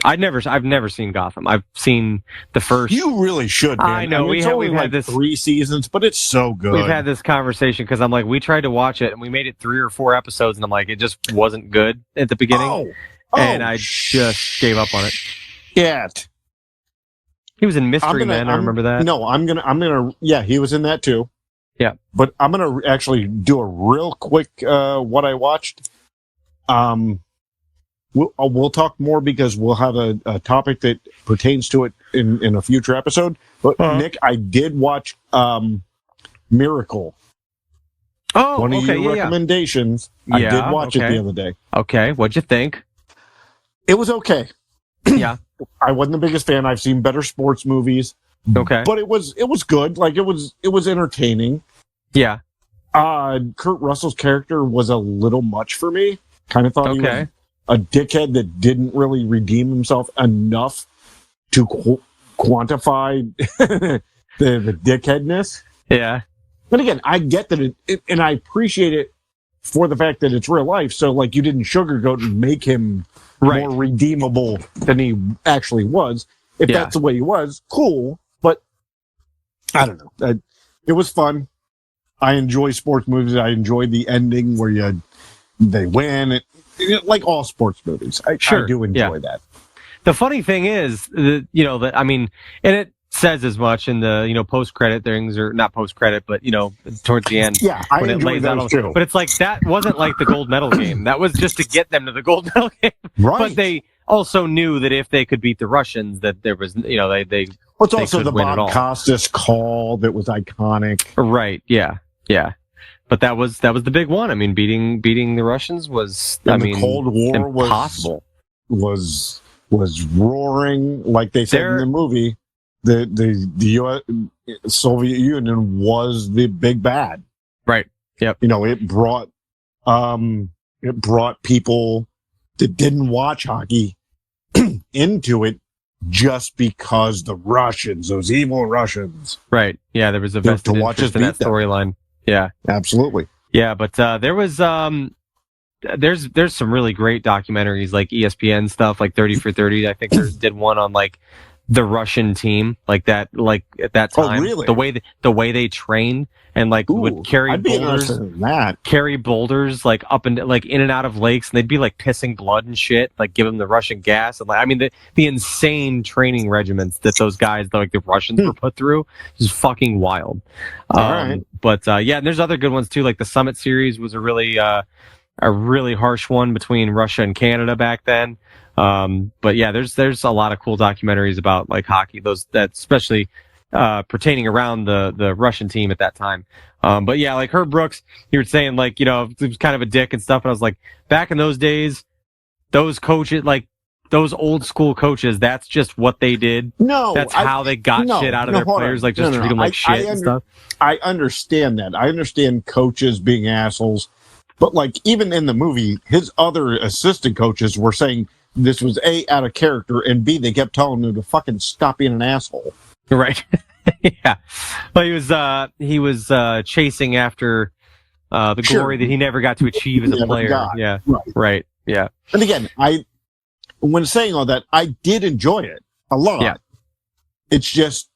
I've never seen Gotham. I've seen the first. You really should. Man. I know it's only we've had like this 3 seasons, but it's so good. We've had this conversation because I'm like, we tried to watch it and we made it 3 or 4 episodes, and I'm like, it just wasn't good at the beginning, and I just gave up on it. Shit. He was in Mystery Men. I remember that. No, I'm gonna. Yeah, he was in that too. Yeah, but I'm gonna actually do a real quick what I watched. We'll talk more because we'll have a topic that pertains to it in a future episode. But Nick, I did watch Miracle. Oh, one of your recommendations. Yeah. I did watch it the other day. Okay, what'd you think? It was okay. Yeah, I wasn't the biggest fan. I've seen better sports movies. Okay, but it was good. Like it was entertaining. Yeah. Kurt Russell's character was a little much for me. Kind of thought he was a dickhead that didn't really redeem himself enough to quantify the dickheadness. Yeah. But again, I get that it, and I appreciate it for the fact that it's real life. So, like, you didn't sugarcoat and make him more redeemable than he actually was. If that's the way he was, cool. But I don't know. It was fun. I enjoy sports movies. I enjoy the ending where they win. Like all sports movies, I do enjoy that. The funny thing is, and it says as much in the post credit things, or not post credit, but towards the end, when it lays out. Too. But it's like that wasn't like the gold medal game. That was just to get them to the gold medal game. Right. But they also knew that if they could beat the Russians, that there was they. Well, it's also the Bob Costas call that was iconic. Right. Yeah. Yeah. But that was the big one. I mean, beating the Russians was the Cold War impossible. Was roaring, like they said in the movie. The US, Soviet Union was the big bad. Right. Yep. It brought people that didn't watch hockey into it just because the Russians, those evil Russians. Right. Yeah, there was a vested interest in that storyline. Yeah, absolutely. Yeah, but there was there's some really great documentaries like ESPN stuff, like 30 for 30. I think did one on like the Russian team, like that, like at that time. Oh, really? The way they trained and like would carry boulders like up and like in and out of lakes, and they'd be like pissing blood and shit, like give them the Russian gas, and like the insane training regimens that those guys, like the Russians, were put through is fucking wild. Right. But and there's other good ones too, like the Summit series was a really harsh one between Russia and Canada back then. But yeah, there's a lot of cool documentaries about like hockey, that especially pertaining around the Russian team at that time. But yeah, like Herb Brooks, you were saying like, he was kind of a dick and stuff. And I was like, back in those days, those coaches, like those old school coaches, that's just what they did. No, that's how they got shit out of their players. Like just treat them like shit and stuff. I understand that. I understand coaches being assholes, but like even in the movie, his other assistant coaches were saying this was A, out of character, and B, they kept telling him to fucking stop being an asshole. Right. Yeah. Well, he was chasing after the glory that he never got to achieve as a player. Yeah. Right. Yeah. And again, when saying all that, I did enjoy it a lot. Yeah. It's just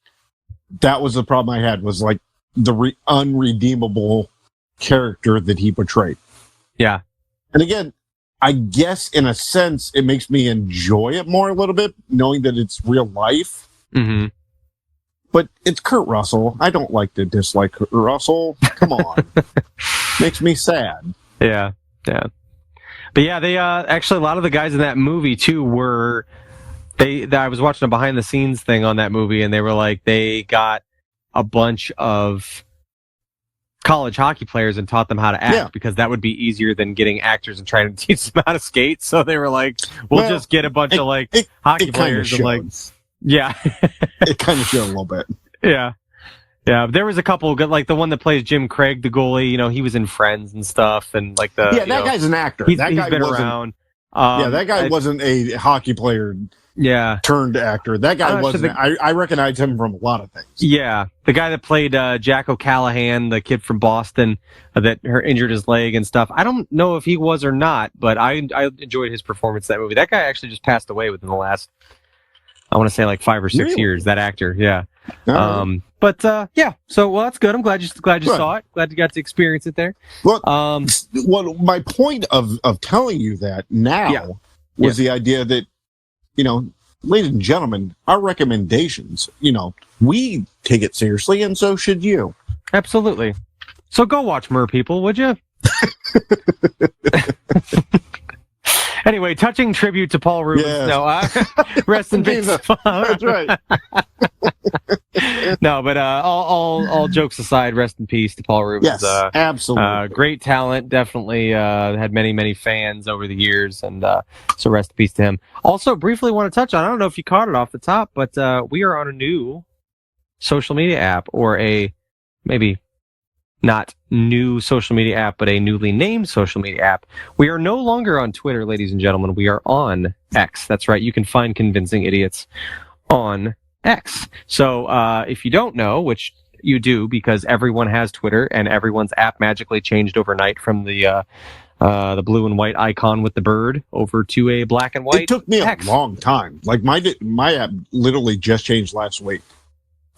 that was the problem I had, was like the unredeemable character that he portrayed. Yeah. And again, I guess in a sense it makes me enjoy it more a little bit, knowing that it's real life. Mm-hmm. But it's Kurt Russell. I don't like to dislike Kurt Russell. Come on. Makes me sad. Yeah. Yeah. But yeah, they actually, a lot of the guys in that movie too were I was watching a behind the scenes thing on that movie, and they were like, they got a bunch of college hockey players and taught them how to act because that would be easier than getting actors and trying to teach them how to skate. So they were like, we'll just get a bunch of hockey players and it kind of showed a little bit. Yeah. Yeah, there was a couple good, like the one that plays Jim Craig, the goalie. He was in Friends and stuff, and like that guy's an actor. He's guy been wasn't around. That guy wasn't a hockey player. Yeah, turned actor. That guy wasn't. I recognize him from a lot of things. Yeah, the guy that played Jack O'Callahan, the kid from Boston that injured his leg and stuff. I don't know if he was or not, but I enjoyed his performance in that movie. That guy actually just passed away within the last, I want to say, like 5 or 6 years. That actor, yeah. But yeah, so that's good. I'm glad you saw it. Glad you got to experience it there. Well, my point of telling you that now was the idea that, ladies and gentlemen, our recommendations, we take it seriously, and so should you. Absolutely. So go watch Merpeople, would you? Anyway, touching tribute to Paul Rubens. Yes. No, rest in peace. That's right. No, but all jokes aside, rest in peace to Paul Rubens. Yes, absolutely. Great talent, definitely had many fans over the years, and so rest in peace to him. Also, briefly want to touch on, I don't know if you caught it off the top, but we are on a new social media app, or a maybe not new social media app, but a newly named social media app. We are no longer on Twitter, ladies and gentlemen. We are on X. That's right. You can find Convincing Idiots on X. So if you don't know, which you do because everyone has Twitter and everyone's app magically changed overnight from the blue and white icon with the bird over to a black and white. It took me X. a long time. Like my app literally just changed last week.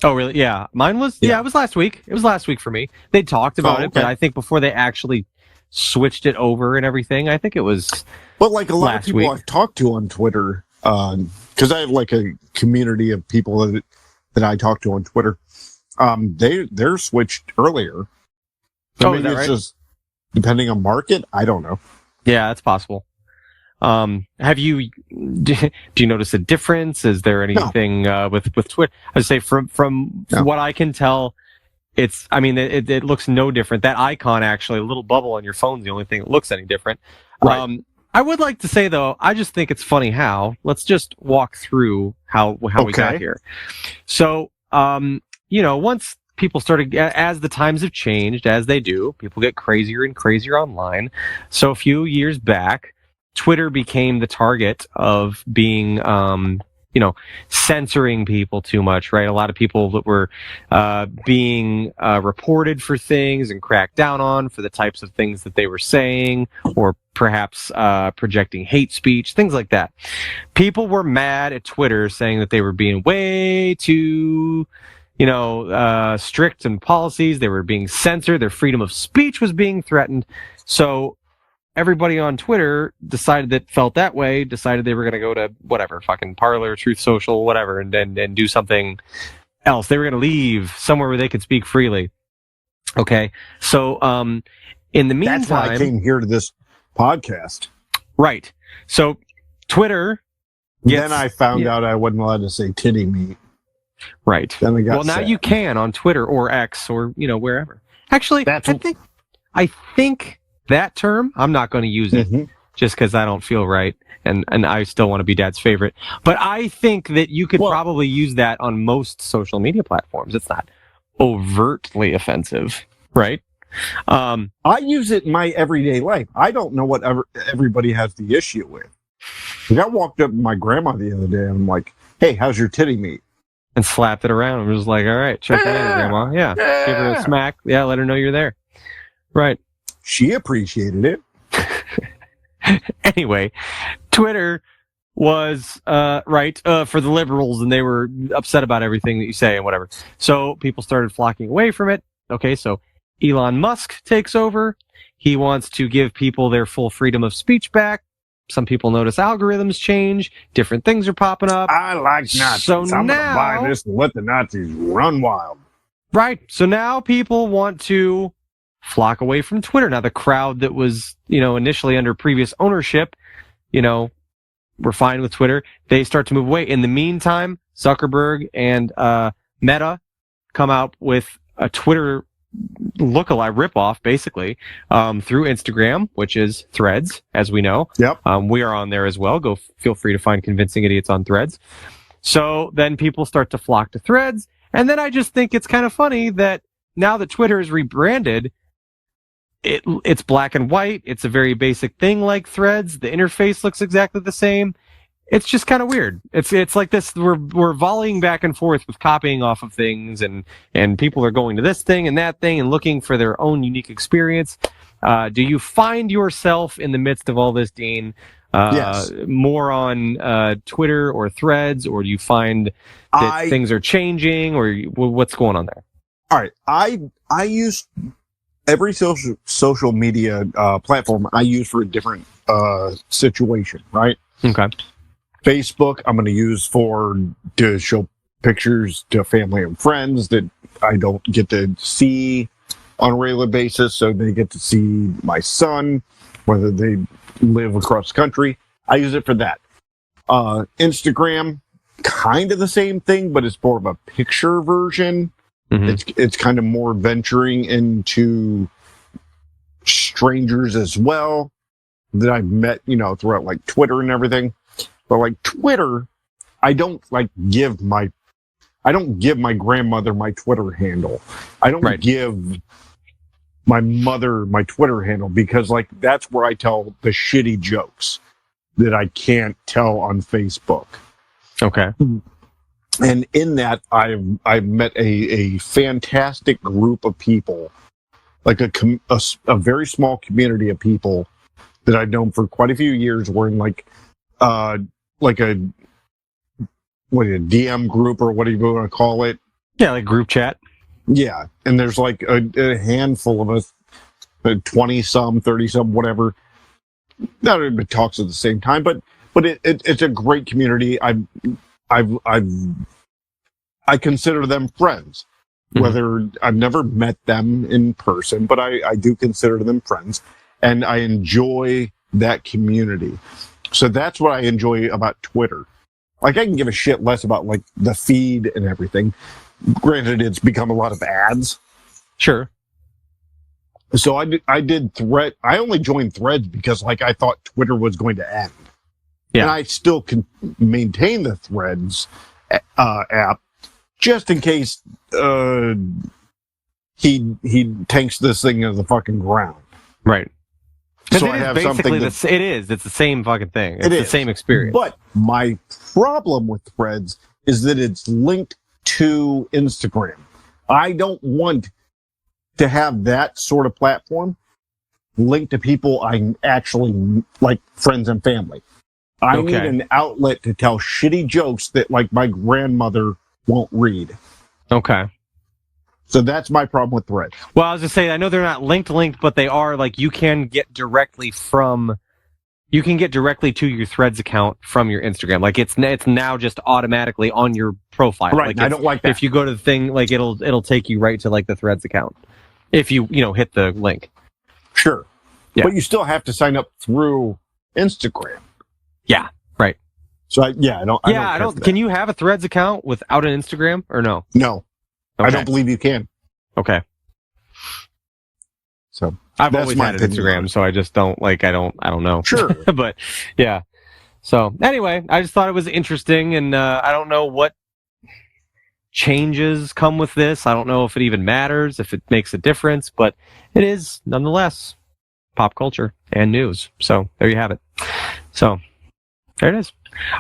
Oh, really? Yeah. Mine was, it was last week. It was last week for me. They talked about it, but I think before they actually switched it over and everything, I think it was But like a lot of people week. I've talked to on Twitter, because I have like a community of people that I talk to on Twitter, they're switched earlier. So maybe it's just depending on market. I don't know. Yeah, that's possible. Do you notice a difference? Is there anything with Twitter? I'd say from what I can tell, it looks no different. That icon, actually, a little bubble on your phone, is the only thing that looks any different. Right. I would like to say, though, I just think it's funny how. Let's just walk through how we got here. So, once people started, as the times have changed, as they do, people get crazier and crazier online. So a few years back, Twitter became the target of being, censoring people too much, right? A lot of people that were being reported for things and cracked down on for the types of things that they were saying, or perhaps projecting hate speech, things like that. People were mad at Twitter, saying that they were being way too, strict in policies. They were being censored. Their freedom of speech was being threatened. So everybody on Twitter decided they were going to go to whatever, fucking Parler, Truth Social, whatever, and do something else. They were going to leave somewhere where they could speak freely. Okay. So, in the meantime, that's why I came here to this podcast. Right. So Twitter. Then I found out I wasn't allowed to say titty meat. Right. Then now you can on Twitter or X or, wherever. Actually, I think that term, I'm not going to use it just because I don't feel right, and I still want to be Dad's favorite. But I think that you could probably use that on most social media platforms. It's not overtly offensive, right? I use it in my everyday life. I don't know what everybody has the issue with. Like, I walked up to my grandma the other day, and I'm like, hey, how's your titty meat? And slapped it around. I was like, all right, check that in, Grandma. Yeah. Give her a smack. Yeah, let her know you're there. Right. She appreciated it. Anyway, Twitter was for the liberals, and they were upset about everything that you say and whatever. So people started flocking away from it. Okay, so Elon Musk takes over. He wants to give people their full freedom of speech back. Some people notice algorithms change. Different things are popping up. I like Nazis. So I'm going to buy this and let the Nazis run wild. Right. So now people want to flock away from Twitter. Now the crowd that was, initially under previous ownership, were fine with Twitter. They start to move away. In the meantime, Zuckerberg and Meta come out with a Twitter look-alike rip-off, basically, through Instagram, which is Threads, as we know. Yep. We are on there as well. Feel free to find Convincing Idiots on Threads. So then people start to flock to Threads, and then I just think it's kind of funny that now that Twitter is rebranded, it's black and white. It's a very basic thing like Threads. The interface looks exactly the same. It's just kind of weird. It's like this. We're volleying back and forth with copying off of things, and people are going to this thing and that thing and looking for their own unique experience. Do you find yourself in the midst of all this, Dean? Yes. More on Twitter or Threads, or do you find that things are changing, or what's going on there? All right. I use every social media platform I use for a different situation, right? Okay. Facebook, I'm going to use to show pictures to family and friends that I don't get to see on a regular basis, so they get to see my son, whether they live across the country. I use it for that. Instagram, kind of the same thing, but it's more of a picture version. Mm-hmm. It's kind of more venturing into strangers as well that I've met, throughout like Twitter and everything. But like Twitter, I don't give my grandmother my Twitter handle. I don't give my mother my Twitter handle because like that's where I tell the shitty jokes that I can't tell on Facebook. Okay. And in that, I've met a fantastic group of people, like a very small community of people that I've known for quite a few years. We're in like a DM group or whatever you want to call it. Yeah, like group chat. Yeah, and there's like a handful of us, 20-some, 30-some, whatever. Not everybody talks at the same time, but it's a great community. I consider them friends. Whether I've never met them in person, but I do consider them friends, and I enjoy that community. So that's what I enjoy about Twitter. Like I can give a shit less about like the feed and everything. Granted, it's become a lot of ads. Sure. So I did I only joined Threads because like I thought Twitter was going to end. Yeah. And I still can maintain the Threads app just in case he tanks this thing into the fucking ground. Right. So I have something it's the same fucking thing. It's the same experience. But my problem with Threads is that it's linked to Instagram. I don't want to have that sort of platform linked to people I actually like, friends and family. I need an outlet to tell shitty jokes that like my grandmother won't read. Okay. So that's my problem with Threads. Well, I was just saying, I know they're not linked, but they are like you can get directly to your Threads account from your Instagram. Like it's now just automatically on your profile. Right. Like I don't like that. If you go to the thing, like it'll take you right to like the Threads account. If you hit the link. Sure. Yeah. But you still have to sign up through Instagram. Yeah. Right. So I don't. Can you have a Threads account without an Instagram or no? No. Okay. I don't believe you can. Okay. So I've always had an Instagram, so I just don't I don't know. Sure. But yeah. So anyway, I just thought it was interesting, and I don't know what changes come with this. I don't know if it even matters, if it makes a difference, but it is nonetheless pop culture and news. So there you have it. So there it is.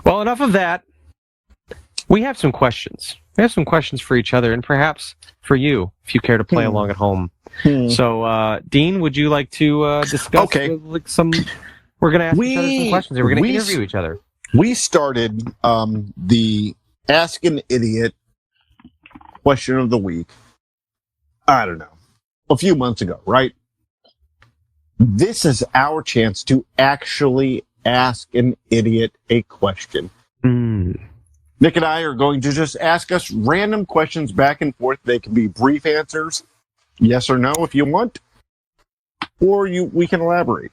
Well, enough of that. We have some questions. We have some questions for each other, and perhaps for you, if you care to play along at home. So, Dean, would you like to discuss some? We're going to ask each other some questions. We're going to interview each other. We started the Ask an Idiot question of the week. I don't know, a few months ago, right? This is our chance to actually ask an idiot a question. Nick and I are going to just ask us random questions back and forth. They can be brief answers, yes or no if you want, or we can elaborate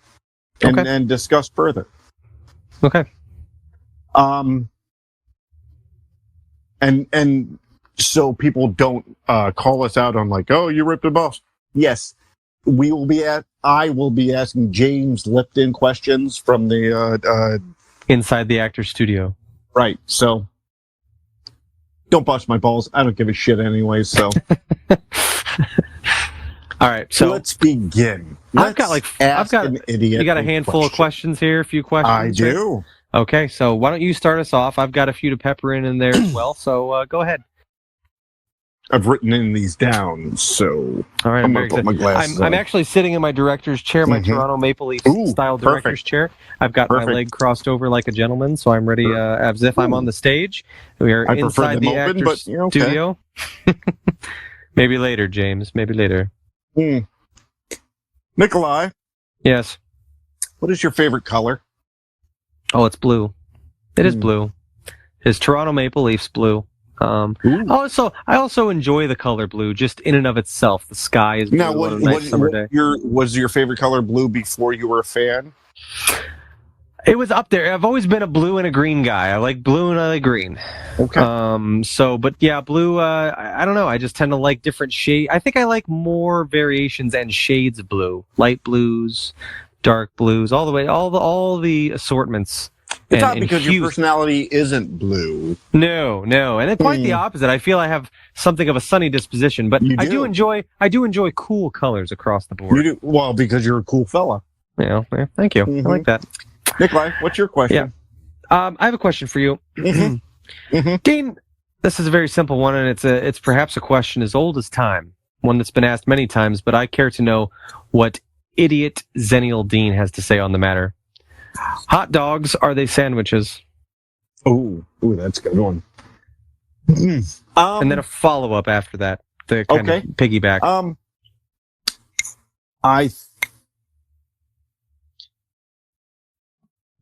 and discuss further. Okay. And so people don't call us out on like, oh, you ripped a B.O.S. yes, I will be asking James Lipton questions from the Inside the actor's studio. right. So don't bust my balls. I don't give a shit anyway. So All right, so let's begin. I've got an idiot. You got a handful of questions here, a few questions. I do. Right? Okay, so why don't you start us off? I've got a few to pepper in there as well. So go ahead. I've written in these down, so all right, I'm going to put my glasses on. I'm actually sitting in my director's chair, my Toronto Maple Leafs style director's chair. I've got my leg crossed over like a gentleman, so I'm ready as if I'm on the stage. We are inside the actor's studio. Maybe later, James. Maybe later. Nikolai. Yes. What is your favorite color? Oh, it's blue. It is blue. His Toronto Maple Leafs blue. I also enjoy the color blue, just in and of itself. The sky is blue on a nice summer day. Was your favorite color blue before you were a fan? It was up there. I've always been a blue and a green guy. I like blue and I like green. Okay. But yeah, blue. I don't know. I just tend to like different shades. I think I like more variations and shades of blue, light blues, dark blues, all the way, all the assortments. It's not because your personality isn't blue. No, and it's quite the opposite. I feel I have something of a sunny disposition, but I do enjoy cool colors across the board. You do well because you're a cool fella. Yeah, thank you. I like that. Nikolai, what's your question? Yeah, I have a question for you, Dean. This is a very simple one, and it's perhaps a question as old as time, one that's been asked many times, but I care to know what idiot Xennial Dean has to say on the matter. Hot dogs, are they sandwiches? Ooh, that's a good one. And then a follow-up after that, to kind of piggyback.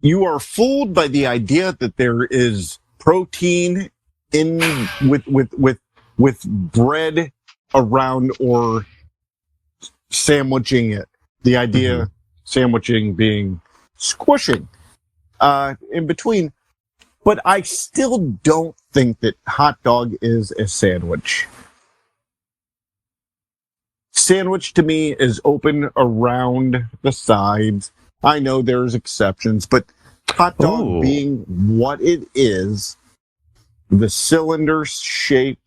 You are fooled by the idea that there is protein in with bread around or sandwiching it. The idea sandwiching being squishing in between. But I still don't think that hot dog is a sandwich. Sandwich to me is open around the sides. I know there's exceptions, but hot dog being what it is, the cylinder shape,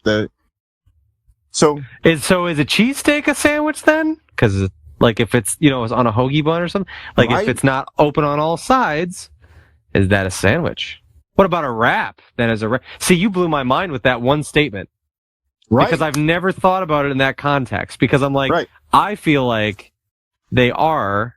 so is a cheesesteak a sandwich then? Because like if it's it's on a hoagie bun or something, like if it's not open on all sides, is that a sandwich? What about a wrap? Then as a wrap? See, you blew my mind with that one statement, right? Because I've never thought about it in that context. Because I'm like, I feel like they are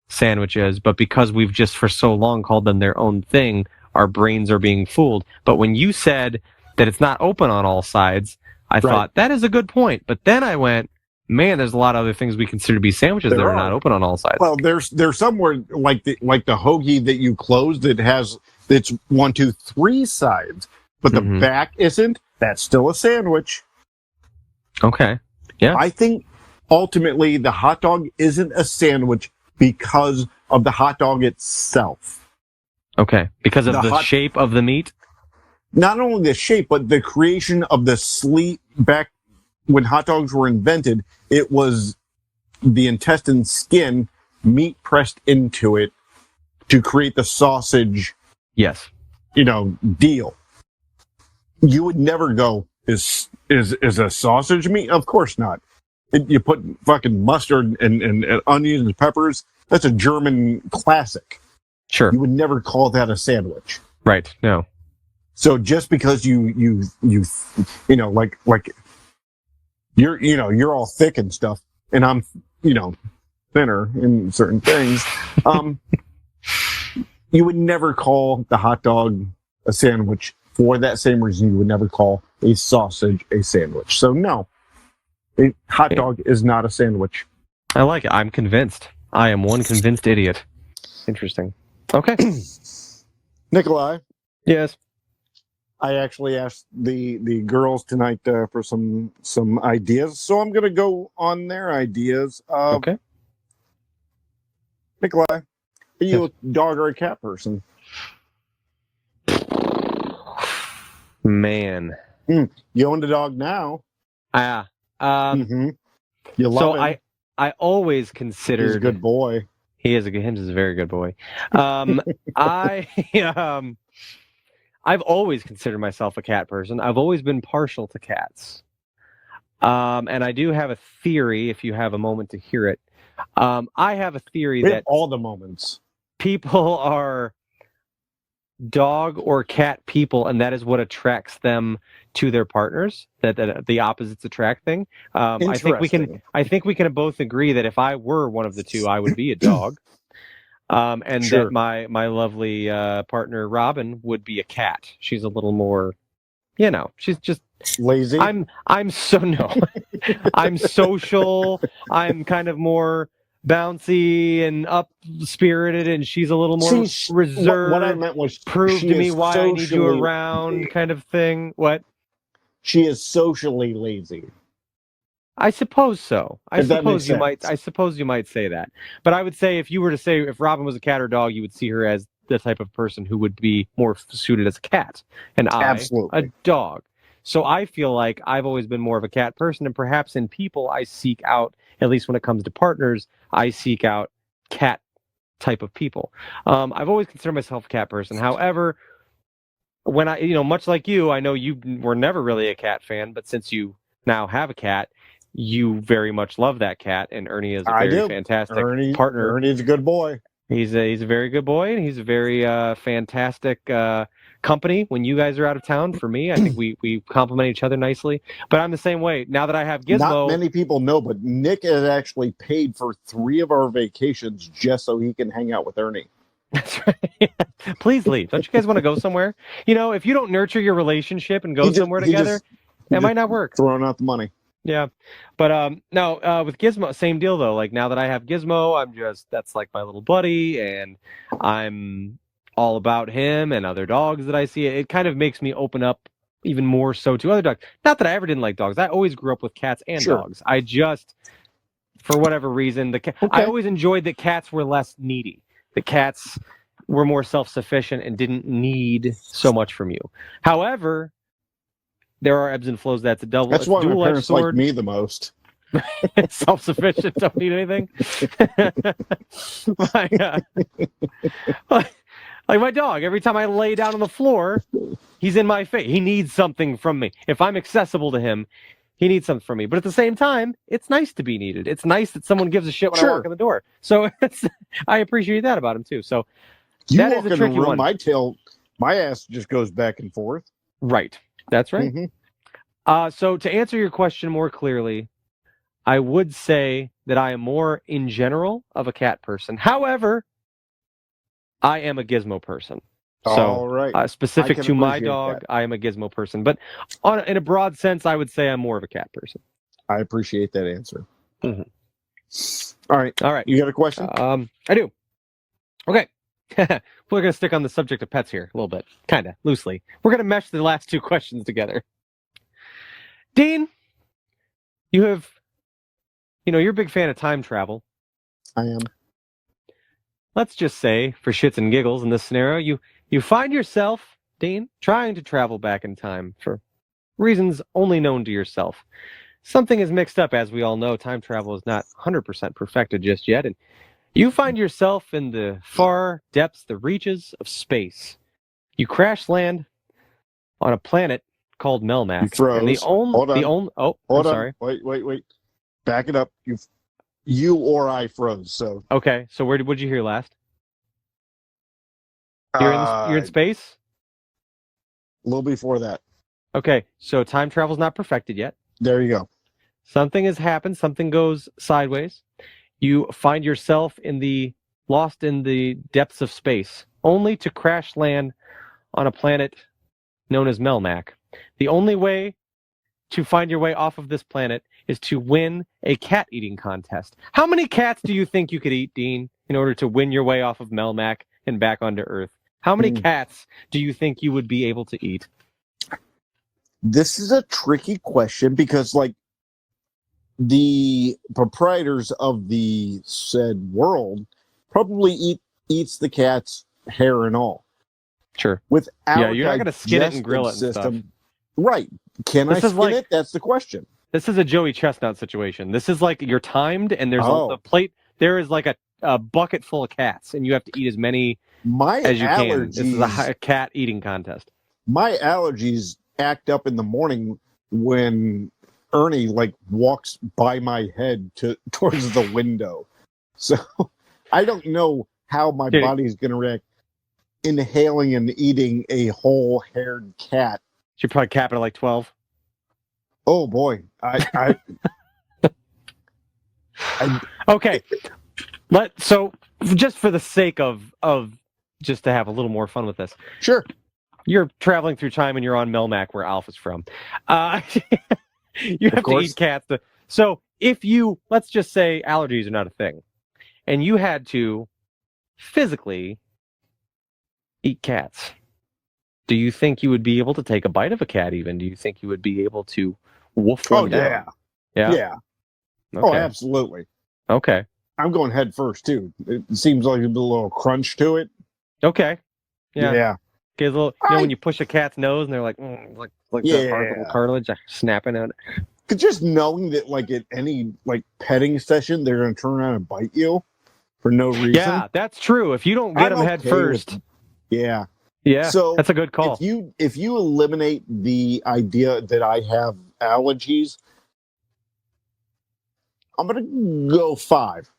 sandwiches, but because we've just for so long called them their own thing, our brains are being fooled. But when you said that it's not open on all sides, I thought that is a good point. But then I went, man, there's a lot of other things we consider to be sandwiches that are not open on all sides. Well, there's somewhere like the hoagie that you closed that has it's 1, 2, 3 sides, but the back isn't. That's still a sandwich. Okay. Yeah. I think ultimately the hot dog isn't a sandwich because of the hot dog itself. Okay. Because of the shape of the meat? Not only the shape, but the creation of the sleeve. Back when hot dogs were invented, it was the intestine skin, meat pressed into it to create the sausage. Yes. Deal. You would never go, is a sausage meat? Of course not. You put fucking mustard and onions and peppers. That's a German classic. Sure. You would never call that a sandwich. Right. No. So just because you like you're all thick and stuff, and I'm thinner in certain things, you would never call the hot dog a sandwich for that same reason you would never call a sausage a sandwich. So no, a hot dog is not a sandwich. I like it. I'm convinced. I am one convinced idiot. Interesting. Okay. Nikolai. Yes. I actually asked the girls tonight for some ideas, so I'm going to go on their ideas. Okay. Nikolai, are you a dog or a cat person? Man. You own a dog now. You love So him. I always He's a considered good boy. He's a very good boy. I I've always considered myself a cat person. I've always been partial to cats. And I do have a theory, if you have a moment to hear it. I have a theory We have that all the moments. people are dog or cat people, and that is what attracts them to their partners. That the opposites attract thing. I think we can. Interesting. I think we can both agree that if I were one of the two, I would be a dog. And Sure. that my lovely partner Robin would be a cat. She's a little more, she's just Lazy. I'm so no. I'm social. I'm kind of more bouncy and up spirited, and she's a little more reserved. What I meant was prove she to me is why I need you socially- around, kind of thing. What? She is socially lazy. I suppose so. If that makes I suppose you might say that. But I would say if Robin was a cat or dog, you would see her as the type of person who would be more suited as a cat, and I Absolutely. a dog. So I feel like I've always been more of a cat person, and perhaps in people I seek out, at least when it comes to partners, I seek out cat type of people. I've always considered myself a cat person. However, when much like you, I know you were never really a cat fan, but since you now have a cat, you very much love that cat, and Ernie is a very fantastic partner. Ernie's a good boy. He's a very good boy, and he's a very fantastic company when you guys are out of town. For me, I think we complement each other nicely. But I'm the same way. Now that I have Gizmo, Not many people know, but Nick has actually paid for 3 of our vacations just so he can hang out with Ernie. That's right. Please leave. Don't you guys want to go somewhere? If you don't nurture your relationship and go somewhere together, it might not work. Throwing out the money. Yeah, but no, with Gizmo, same deal though. Like now that I have Gizmo, that's like my little buddy, and I'm all about him and other dogs that I see. It kind of makes me open up even more so to other dogs. Not that I ever didn't like dogs. I always grew up with cats and dogs. I just, for whatever reason, I always enjoyed that cats were less needy. The cats were more self-sufficient and didn't need so much from you. However, there are ebbs and flows. That's That's why my parents like me the most. Self-sufficient, don't need anything. Like my dog, every time I lay down on the floor, he's in my face. He needs something from me. If I'm accessible to him, he needs something from me. But at the same time, it's nice to be needed. It's nice that someone gives a shit when I walk in the door. So I appreciate that about him too. So you that walk is a in the tricky room, one. my ass just goes back and forth. Right. That's right. Mm-hmm. So to answer your question more clearly, I would say that I am more in general of a cat person. However, I am a Gizmo person. So, all right. Specific to my appreciate dog, that. I am a Gizmo person. But in a broad sense, I would say I'm more of a cat person. I appreciate that answer. Mhm. All right. You got a question? I do. Okay. We're going to stick on the subject of pets here a little bit, kind of loosely. We're going to mesh the last 2 questions together. Dean, you're a big fan of time travel. I am. Let's just say, for shits and giggles in this scenario, you find yourself, Dean, trying to travel back in time for reasons only known to yourself. Something is mixed up, as we all know. Time travel is not 100% perfected just yet, and you find yourself in the far depths, the reaches of space. You crash land on a planet called Melmac. You froze. And Hold on. I'm sorry. Wait. Back it up. You or I froze. So Okay, so what'd you hear last? You're in space? A little before that. Okay, so time travel's not perfected yet. There you go. Something has happened. Something goes sideways. You find yourself lost in the depths of space, only to crash land on a planet known as Melmac. The only way to find your way off of this planet is to win a cat eating contest. How many cats do you think you could eat, Dean, in order to win your way off of Melmac and back onto Earth? How many cats do you think you would be able to eat? This is a tricky question because, like, the proprietors of the said world probably eats the cat's hair and all. Sure. Without you're not going to skin it and grill it and stuff. Right. Can I skin it? That's the question. This is a Joey Chestnut situation. This is like you're timed, and there's Oh. a plate. There is like a bucket full of cats, and you have to eat as many My as you can. allergies. This is a cat eating contest. My allergies act up in the morning when Ernie like walks by my head towards the window. So I don't know how my Dude. body's going to react inhaling and eating a whole haired cat. Should probably cap it at like 12. Oh boy. I Okay. So just for the sake of just to have a little more fun with this. Sure. You're traveling through time and you're on Melmac where Alpha's from. You have to eat cats. So if you, let's just say allergies are not a thing, and you had to physically eat cats, do you think you would be able to take a bite of a cat even? Do you think you would be able to wolf one down? Yeah. Okay. Oh, absolutely. Okay. I'm going head first too. It seems like a little crunch to it. Okay. Yeah. Yeah. Okay, little, when you push a cat's nose and they're like that hard little cartilage snapping out. Cause just knowing that like at any like petting session they're gonna turn around and bite you for no reason. Yeah, that's true. If you don't get them head first. Yeah. So that's a good call. If you eliminate the idea that I have allergies, I'm gonna go 5.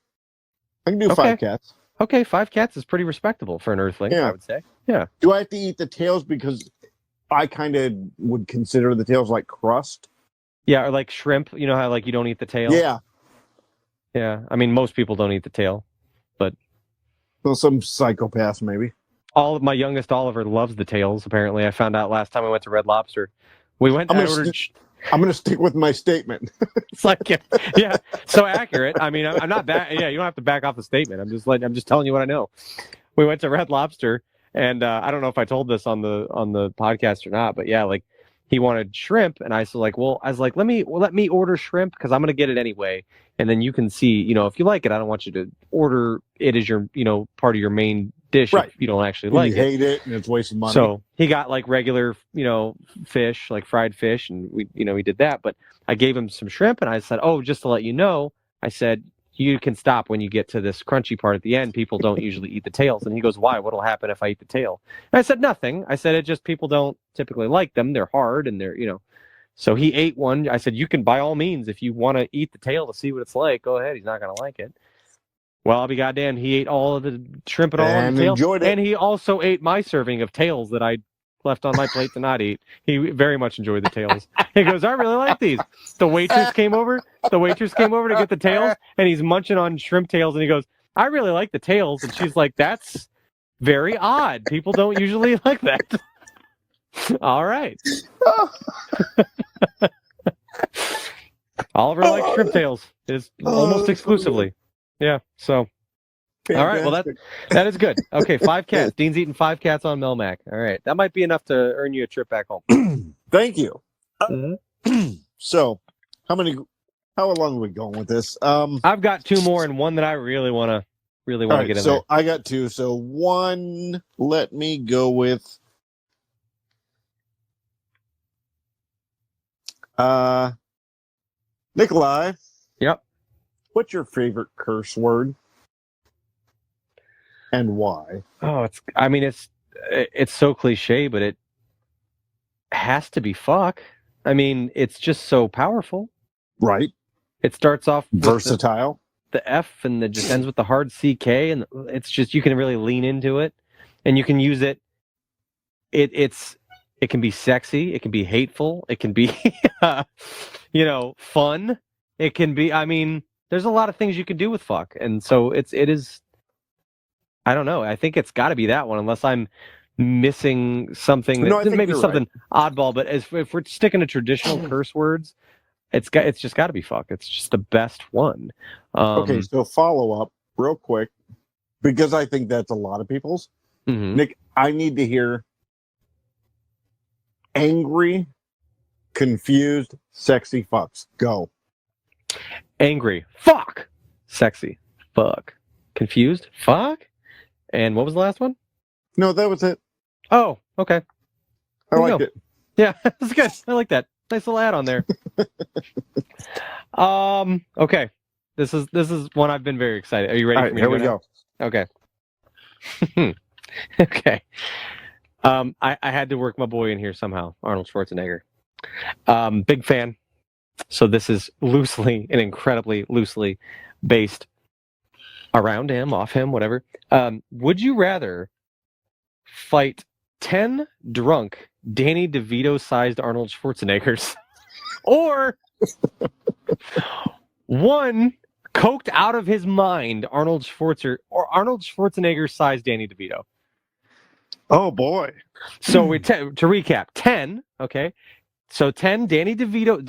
I can do 5 cats. Okay, 5 cats is pretty respectable for an earthling, I would say. Yeah. Do I have to eat the tails because I kind of would consider the tails like crust? Yeah, or like shrimp. You know how like you don't eat the tail? Yeah. Yeah. I mean, most people don't eat the tail, but well, some psychopaths maybe. My youngest Oliver loves the tails. Apparently, I found out last time we went to Red Lobster. We went. I'm going to stick with my statement. It's like, yeah, so accurate. I mean, I'm not back. Yeah, you don't have to back off the statement. I'm just telling you what I know. We went to Red Lobster, and I don't know if I told this on the podcast or not, but yeah, like he wanted shrimp, and I was like, let me order shrimp because I'm going to get it anyway, and then you can see, if you like it. I don't want you to order it as your, part of your main dish if you don't actually like it. You hate it, and it's wasting money. So he got like regular, fish, like fried fish, and we did that. But I gave him some shrimp, and I said, just to let you know, I said, you can stop when you get to this crunchy part at the end. People don't usually eat the tails. And he goes, why? What'll happen if I eat the tail? And I said, nothing. I said, it just people don't typically like them. They're hard, and they're, So he ate one. I said, you can, by all means, if you want to eat the tail to see what it's like, go ahead. He's not going to like it. Well, I'll be goddamn. He ate all of the shrimp and all of the tails. Enjoyed it. And he also ate my serving of tails that I left on my plate to not eat. He very much enjoyed the tails. He goes, I really like these. The waitress came over to get the tails, and he's munching on shrimp tails, and he goes, I really like the tails. And she's like, that's very odd. People don't usually like that. All right. Oliver likes shrimp tails. Is almost exclusively. Yeah, so. Fantastic. All right, well, that is good. Okay, 5 cats. Dean's eating 5 cats on Melmac. All right, that might be enough to earn you a trip back home. Thank you. So, how long are we going with this? I've got 2 more and one that I really want to get in there. So, I got 2. So, one, let me go with Nikolai. Yep. What's your favorite curse word? And why? Oh, it's so cliche, but it has to be fuck. I mean, it's just so powerful. Right. It starts off versatile. The F and it just ends with the hard CK, and it's just, you can really lean into it, and you can use it. It can be sexy, it can be hateful, it can be fun. It can be, I mean, there's a lot of things you can do with fuck, and so it is. I don't know. I think it's got to be that one, unless I'm missing something. Maybe something oddball. But if we're sticking to traditional curse words, it's just got to be fuck. It's just the best one. Okay, so follow up real quick, because I think that's a lot of people's. Mm-hmm. Nick, I need to hear angry, confused, sexy fucks. Go. Angry, fuck. Sexy, fuck. Confused, fuck. And what was the last one? No, that was it. Oh, okay. I liked it. Yeah, that's good. I like that. Nice little add on there. Okay. This is one I've been very excited. Are you ready All for right, me here to we go go. now? Okay. Okay. I had to work my boy in here somehow. Arnold Schwarzenegger. Big fan. So this is loosely and incredibly loosely based around him, off him, whatever. Would you rather fight 10 drunk Danny DeVito-sized Arnold Schwarzeneggers or one coked out of his mind Arnold Schwarzenegger-sized Danny DeVito? Oh boy. So to recap, 10, okay? So 10, Danny DeVito,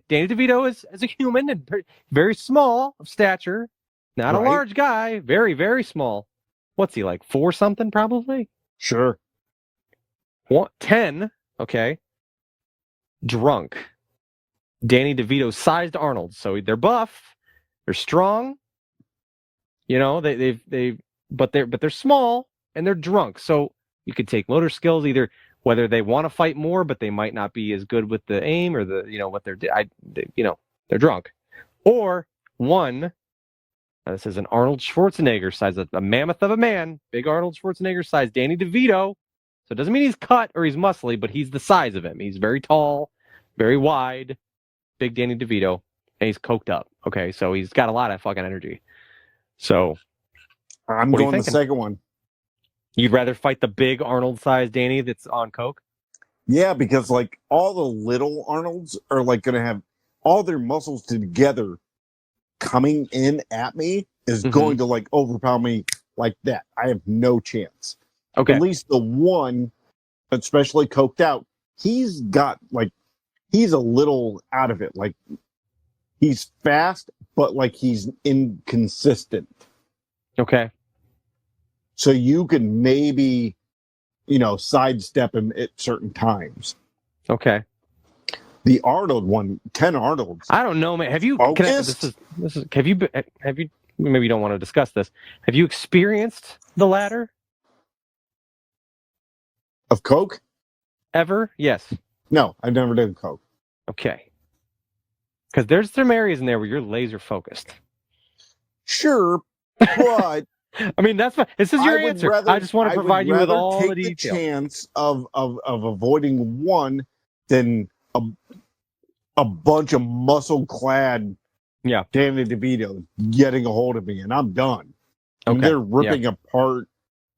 Danny DeVito is as a human and very small of stature, not a Right. large guy, very, very small. What's he, like 4 something probably? Sure. 10, okay, drunk. Danny DeVito sized Arnold. So they're buff, they're strong, you know, but they're small and they're drunk. So you could take motor skills, either whether they want to fight more, but they might not be as good with the aim or what they're drunk. Or one, this is an Arnold Schwarzenegger size, a mammoth of a man, big Arnold Schwarzenegger size, Danny DeVito. So it doesn't mean he's cut or he's muscly, but he's the size of him. He's very tall, very wide, big Danny DeVito, and he's coked up. Okay, so he's got a lot of fucking energy. So I'm what are you going the thinking? second one. You'd rather fight the big Arnold-sized Danny that's on coke? Yeah, because like all the little Arnolds are like going to have all their muscles together coming in at me is going to like overpower me like that. I have no chance. Okay. At least the one, especially coked out, he's got like, he's a little out of it. Like he's fast, but like he's inconsistent. Okay. So you can maybe, sidestep him at certain times. Okay. The Arnold one, 10 Arnolds. I don't know, man. Have you? Have you? Maybe you don't want to discuss this. Have you experienced the latter Of coke? ever? Yes. No, I've never done coke. Okay. Because there's some areas in there where you're laser focused. Sure, but I mean, that's fine. This is your answer. I just want to provide you with all the details. Take the chance of avoiding one than a bunch of muscle-clad Danny DeVito getting a hold of me, and I'm done. And they're ripping apart.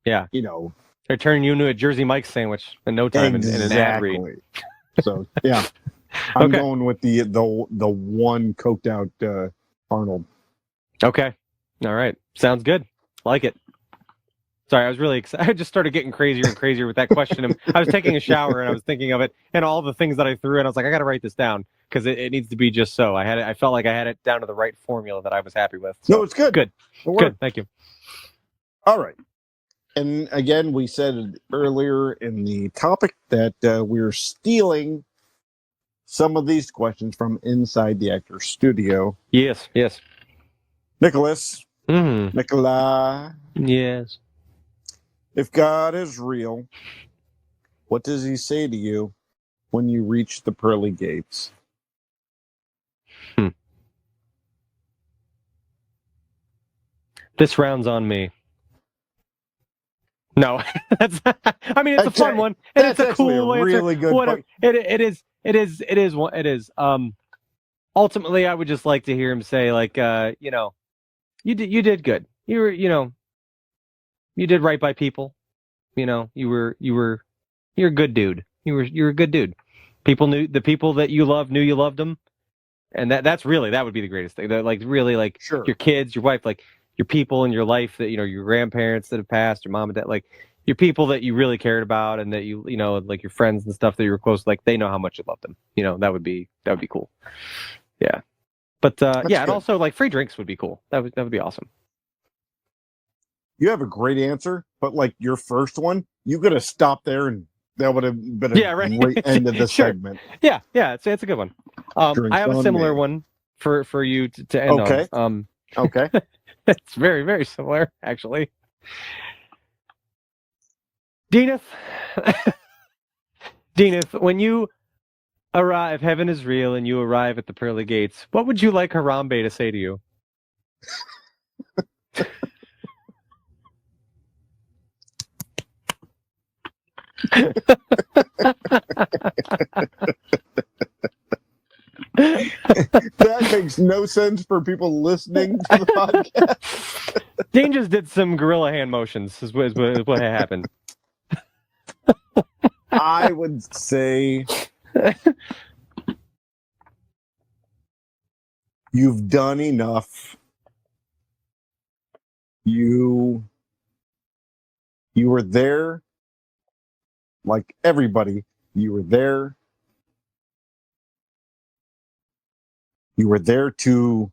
Yeah. They're turning you into a Jersey Mike's sandwich in no time in an ad read. So yeah, I'm going with the one coked out Arnold. Okay. All right. Sounds good. Like it. Sorry, I was really excited. I just started getting crazier and crazier with that question. I was taking a shower and I was thinking of it and all the things that I threw in. I was like, I got to write this down because it needs to be just so. I felt like I had it down to the right formula that I was happy with. So, no, it's good. Good. Good. Thank you. All right. And again, we said earlier in the topic that we're stealing some of these questions from inside the actor's studio. Yes. Nicholas. Mm-hmm. Nicola. Yes. If God is real, what does he say to you when you reach the pearly gates? This round's on me. No, it's a fun one, and it's a cool answer. Really good. Whatever. It is. Ultimately, I would just like to hear him say, like, you did good. You were, you did right by people. You're a good dude. You're a good dude. People knew the people that you loved knew you loved them, and that would be the greatest thing. That, like, really, like, sure. Your kids, your wife, like your people in your life that your grandparents that have passed, your mom and dad, like your people that you really cared about, and that like your friends and stuff that you were close, like they know how much you love them. That would be cool. Yeah, but and also like free drinks would be cool. That would be awesome. You have a great answer, but like your first one, you could have stopped there, and that would have been a great end of the segment. Yeah, it's a good one. I have a similar one for you to end on. Okay. It's very, very similar, actually. Deaneth, when you arrive, heaven is real, and you arrive at the pearly gates, what would you like Harambe to say to you? That makes no sense for people listening to the podcast. Dean just did some gorilla hand motions, is what happened. I would say you've done enough. You were there, like everybody. You were there. You were there to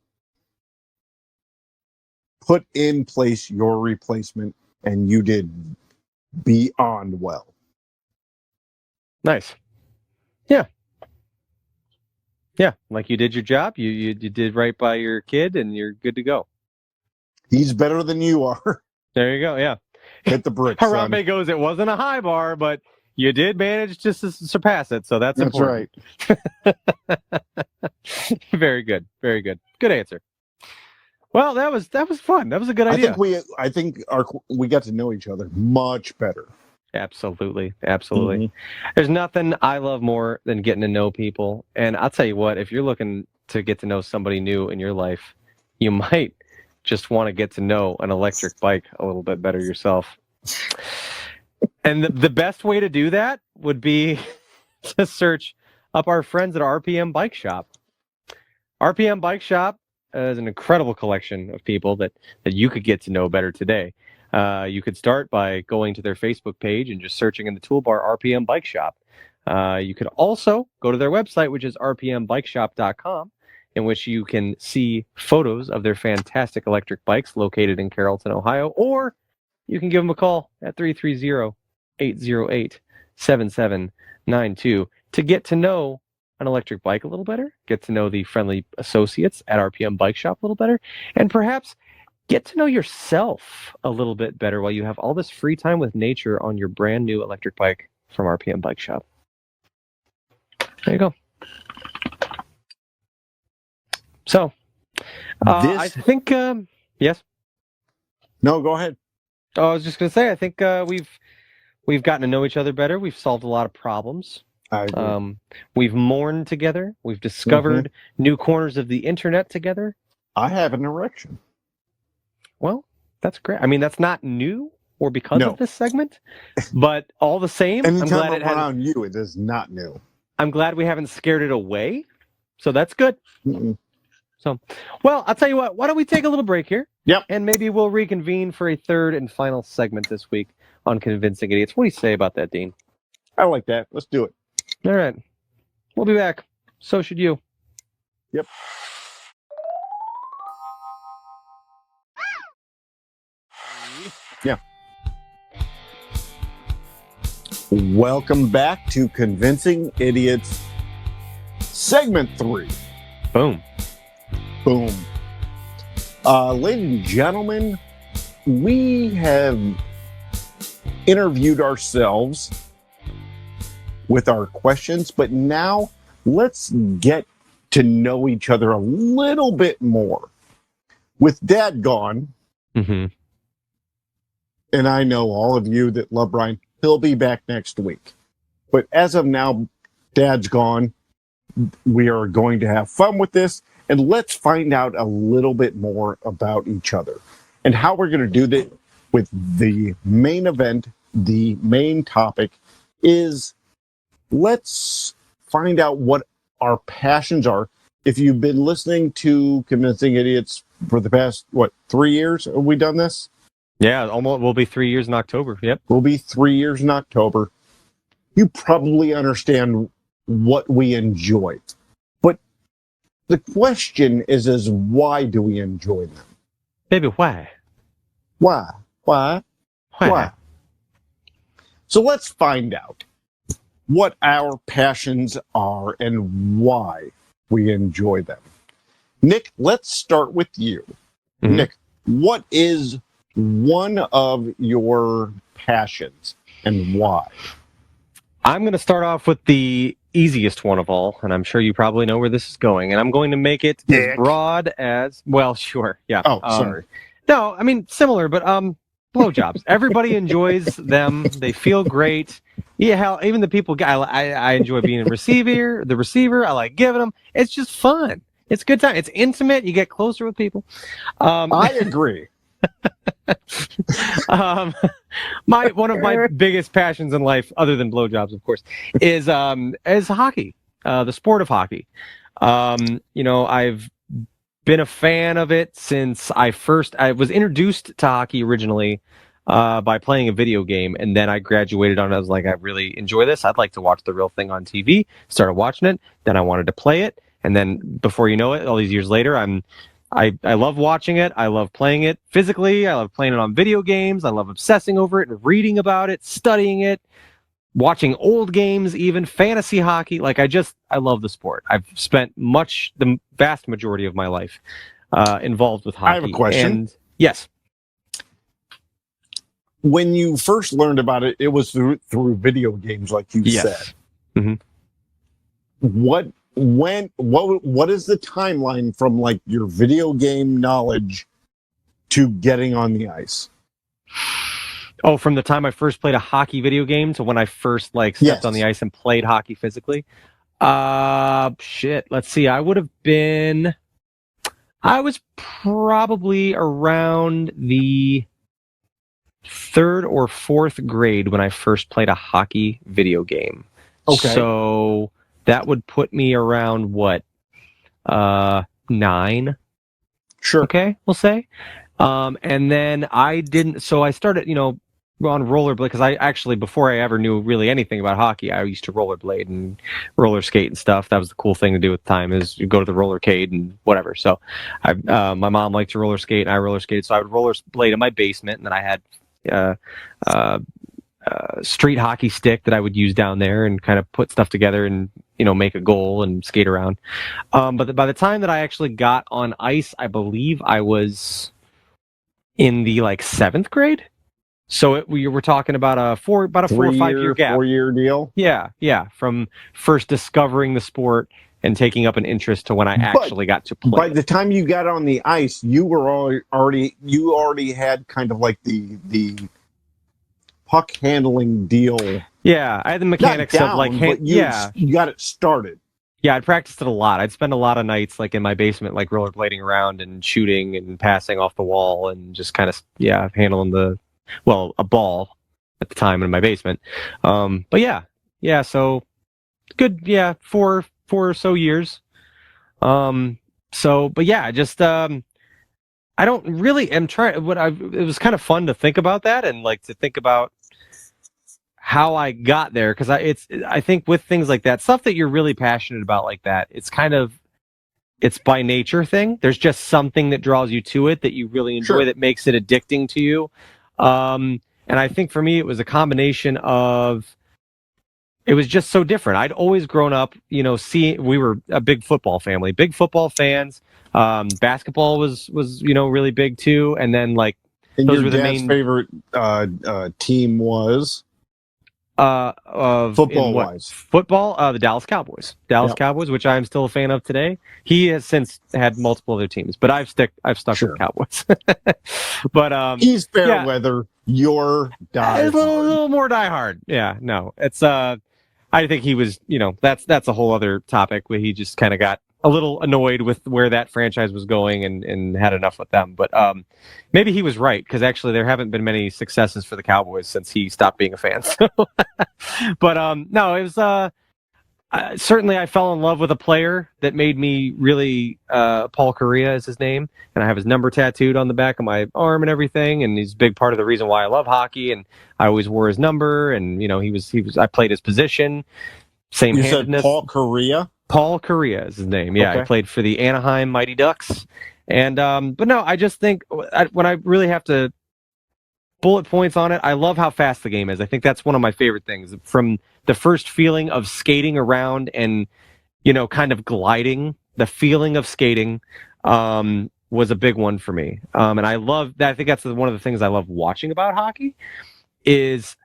put in place your replacement, and you did beyond well. Nice. Yeah, like you did your job, you did right by your kid, and you're good to go. He's better than you are. There you go, yeah. Hit the bricks, son. Harambe goes, it wasn't a high bar, but you did manage to surpass it, so that's important. right. Very good. Very good. Good answer. Well, that was fun. That was a good idea. I think we got to know each other much better. Absolutely. Absolutely. Mm-hmm. There's nothing I love more than getting to know people. And I'll tell you what, if you're looking to get to know somebody new in your life, you might just want to get to know an electric bike a little bit better yourself. And the best way to do that would be to search up our friends at RPM Bike Shop. RPM Bike Shop is an incredible collection of people that you could get to know better today. You could start by going to their Facebook page and just searching in the toolbar RPM Bike Shop. You could also go to their website, which is rpmbikeshop.com, in which you can see photos of their fantastic electric bikes located in Carrollton, Ohio, or you can give them a call at 330-808-7792 to get to know an electric bike a little better, get to know the friendly associates at RPM Bike Shop a little better, and perhaps get to know yourself a little bit better while you have all this free time with nature on your brand new electric bike from RPM Bike Shop. There you go. So, I think, yes? No, go ahead. Oh, I was just going to say, I think we've gotten to know each other better. We've solved a lot of problems. I agree. We've mourned together. We've discovered new corners of the internet together. I have an erection. Well, that's great. I mean, that's not new or because of this segment, but all the same, Anytime I'm around you, it is not new. I'm glad we haven't scared it away, so that's good. Mm-mm. So, well, I'll tell you what. Why don't we take a little break here? Yep. And maybe we'll reconvene for a third and final segment this week on Convincing Idiots. What do you say about that, Dean? I like that. Let's do it. All right. We'll be back. So should you. Yep. Yeah. Welcome back to Convincing Idiots, segment 3. Boom. Boom. Ladies and gentlemen, we have interviewed ourselves with our questions, but now let's get to know each other a little bit more. With Dad gone, and I know all of you that love Brian, he'll be back next week. But as of now, Dad's gone. We are going to have fun with this, and let's find out a little bit more about each other and how we're going to do that. With the main event, the main topic is let's find out what our passions are. If you've been listening to Convincing Idiots for the past, 3 years have we done this? Yeah, almost. We'll be 3 years in October. Yep. We'll be 3 years in October. You probably understand what we enjoy. But the question is why do we enjoy them? Baby, why? Why? So let's find out what our passions are and why we enjoy them. Nick, let's start with you. Nick, what is one of your passions and why? I'm going to start off with the easiest one of all, and I'm sure you probably know where this is going, and I'm going to make it as broad as, well, sure, yeah. Oh, sorry. No, I mean, similar, but blowjobs. Everybody enjoys them. They feel great. Yeah, hell, even the people, I enjoy being the receiver. I like giving them. It's just fun. It's a good time. It's intimate. You get closer with people. I agree. One of my biggest passions in life, other than blowjobs, of course, is hockey, the sport of hockey. I've been a fan of it since I was introduced to hockey originally by playing a video game, and then I graduated on it. I was like, I really enjoy this. I'd like to watch the real thing on TV. Started watching it. Then I wanted to play it, and then before you know it, all these years later, I love watching it. I love playing it physically. I love playing it on video games. I love obsessing over it and reading about it, studying it, watching old games, even fantasy hockey. Like I love the sport. I've spent the vast majority of my life involved with hockey. I have a question. And, yes. When you first learned about it, it was through video games, like you said. Mm-hmm. What is the timeline from like your video game knowledge to getting on the ice? Oh, from the time I first played a hockey video game to when I first stepped on the ice and played hockey physically. Let's see. I was probably around the 3rd or 4th grade when I first played a hockey video game. Okay. So that would put me around 9. Sure. Okay, we'll say. And then I started, on rollerblade, because I actually, before I ever knew really anything about hockey, I used to rollerblade and roller skate and stuff. That was the cool thing to do at the time, is you go to the rollercade and whatever. So my mom liked to roller skate and I roller skated. So I would rollerblade in my basement, and then I had street hockey stick that I would use down there and kind of put stuff together and, make a goal and skate around. But by the time that I actually got on ice, I believe I was in the 7th grade. So we were talking about a 4 or 5 year gap. 4-year deal. Yeah. From first discovering the sport and taking up an interest to when I actually got to play. By the time you got on the ice, you were already had kind of like the puck handling deal. Yeah, I had the mechanics Not down, of you got it started. Yeah, I'd practiced it a lot. I'd spend a lot of nights in my basement, rollerblading around and shooting and passing off the wall and just kind of handling a ball at the time in my basement. But yeah, so good. Yeah, 4 or so years. But yeah, just I don't really am trying. It was kind of fun to think about that and to think about how I got there, because I think with things like that, stuff that you're really passionate about like that, it's by nature thing. There's just something that draws you to it that you really enjoy, that makes it addicting to you. And I think for me, it was a combination of, it was just so different. I'd always grown up, we were a big football family, big football fans. Basketball was really big too. And then and those your were the dad's main favorite team was football-wise. Football, the Dallas Cowboys. Cowboys, which I'm still a fan of today. He has since had multiple other teams, but I've stuck with Cowboys. But he's fair weather. You're diehard. A little more diehard. Yeah, no, it's I think he was. That's a whole other topic where he just kind of got a little annoyed with where that franchise was going and had enough with them. But maybe he was right, because actually there haven't been many successes for the Cowboys since he stopped being a fan. So. But no, it was certainly I fell in love with a player that made me really. Paul Correa is his name, and I have his number tattooed on the back of my arm and everything. And he's a big part of the reason why I love hockey. And I always wore his number, and he was. I played his position. Same. You said Paul Correa. Paul Correa is his name. Yeah, okay. He played for the Anaheim Mighty Ducks. And but no, I just think when I really have to bullet points on it, I love how fast the game is. I think that's one of my favorite things. From the first feeling of skating around and kind of gliding, the feeling of skating was a big one for me. And I love that. I think that's one of the things I love watching about hockey is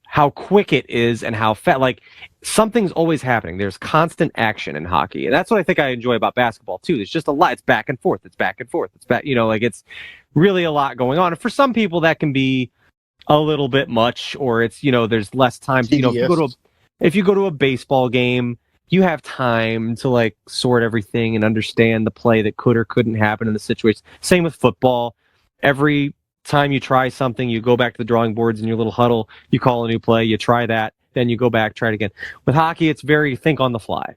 how quick it is and how fast, like something's always happening. There's constant action in hockey. And that's what I think I enjoy about basketball too. There's just a lot. It's back and forth. It's back and forth. It's back, like it's really a lot going on. And for some people that can be a little bit much, or it's, there's less time to, if you go to a baseball game, you have time to like sort everything and understand the play that could or couldn't happen in the situation. Same with football. Every time you try something, you go back to the drawing boards in your little huddle, you call a new play, you try that, then you go back, try it again. With hockey, it's very think on the fly.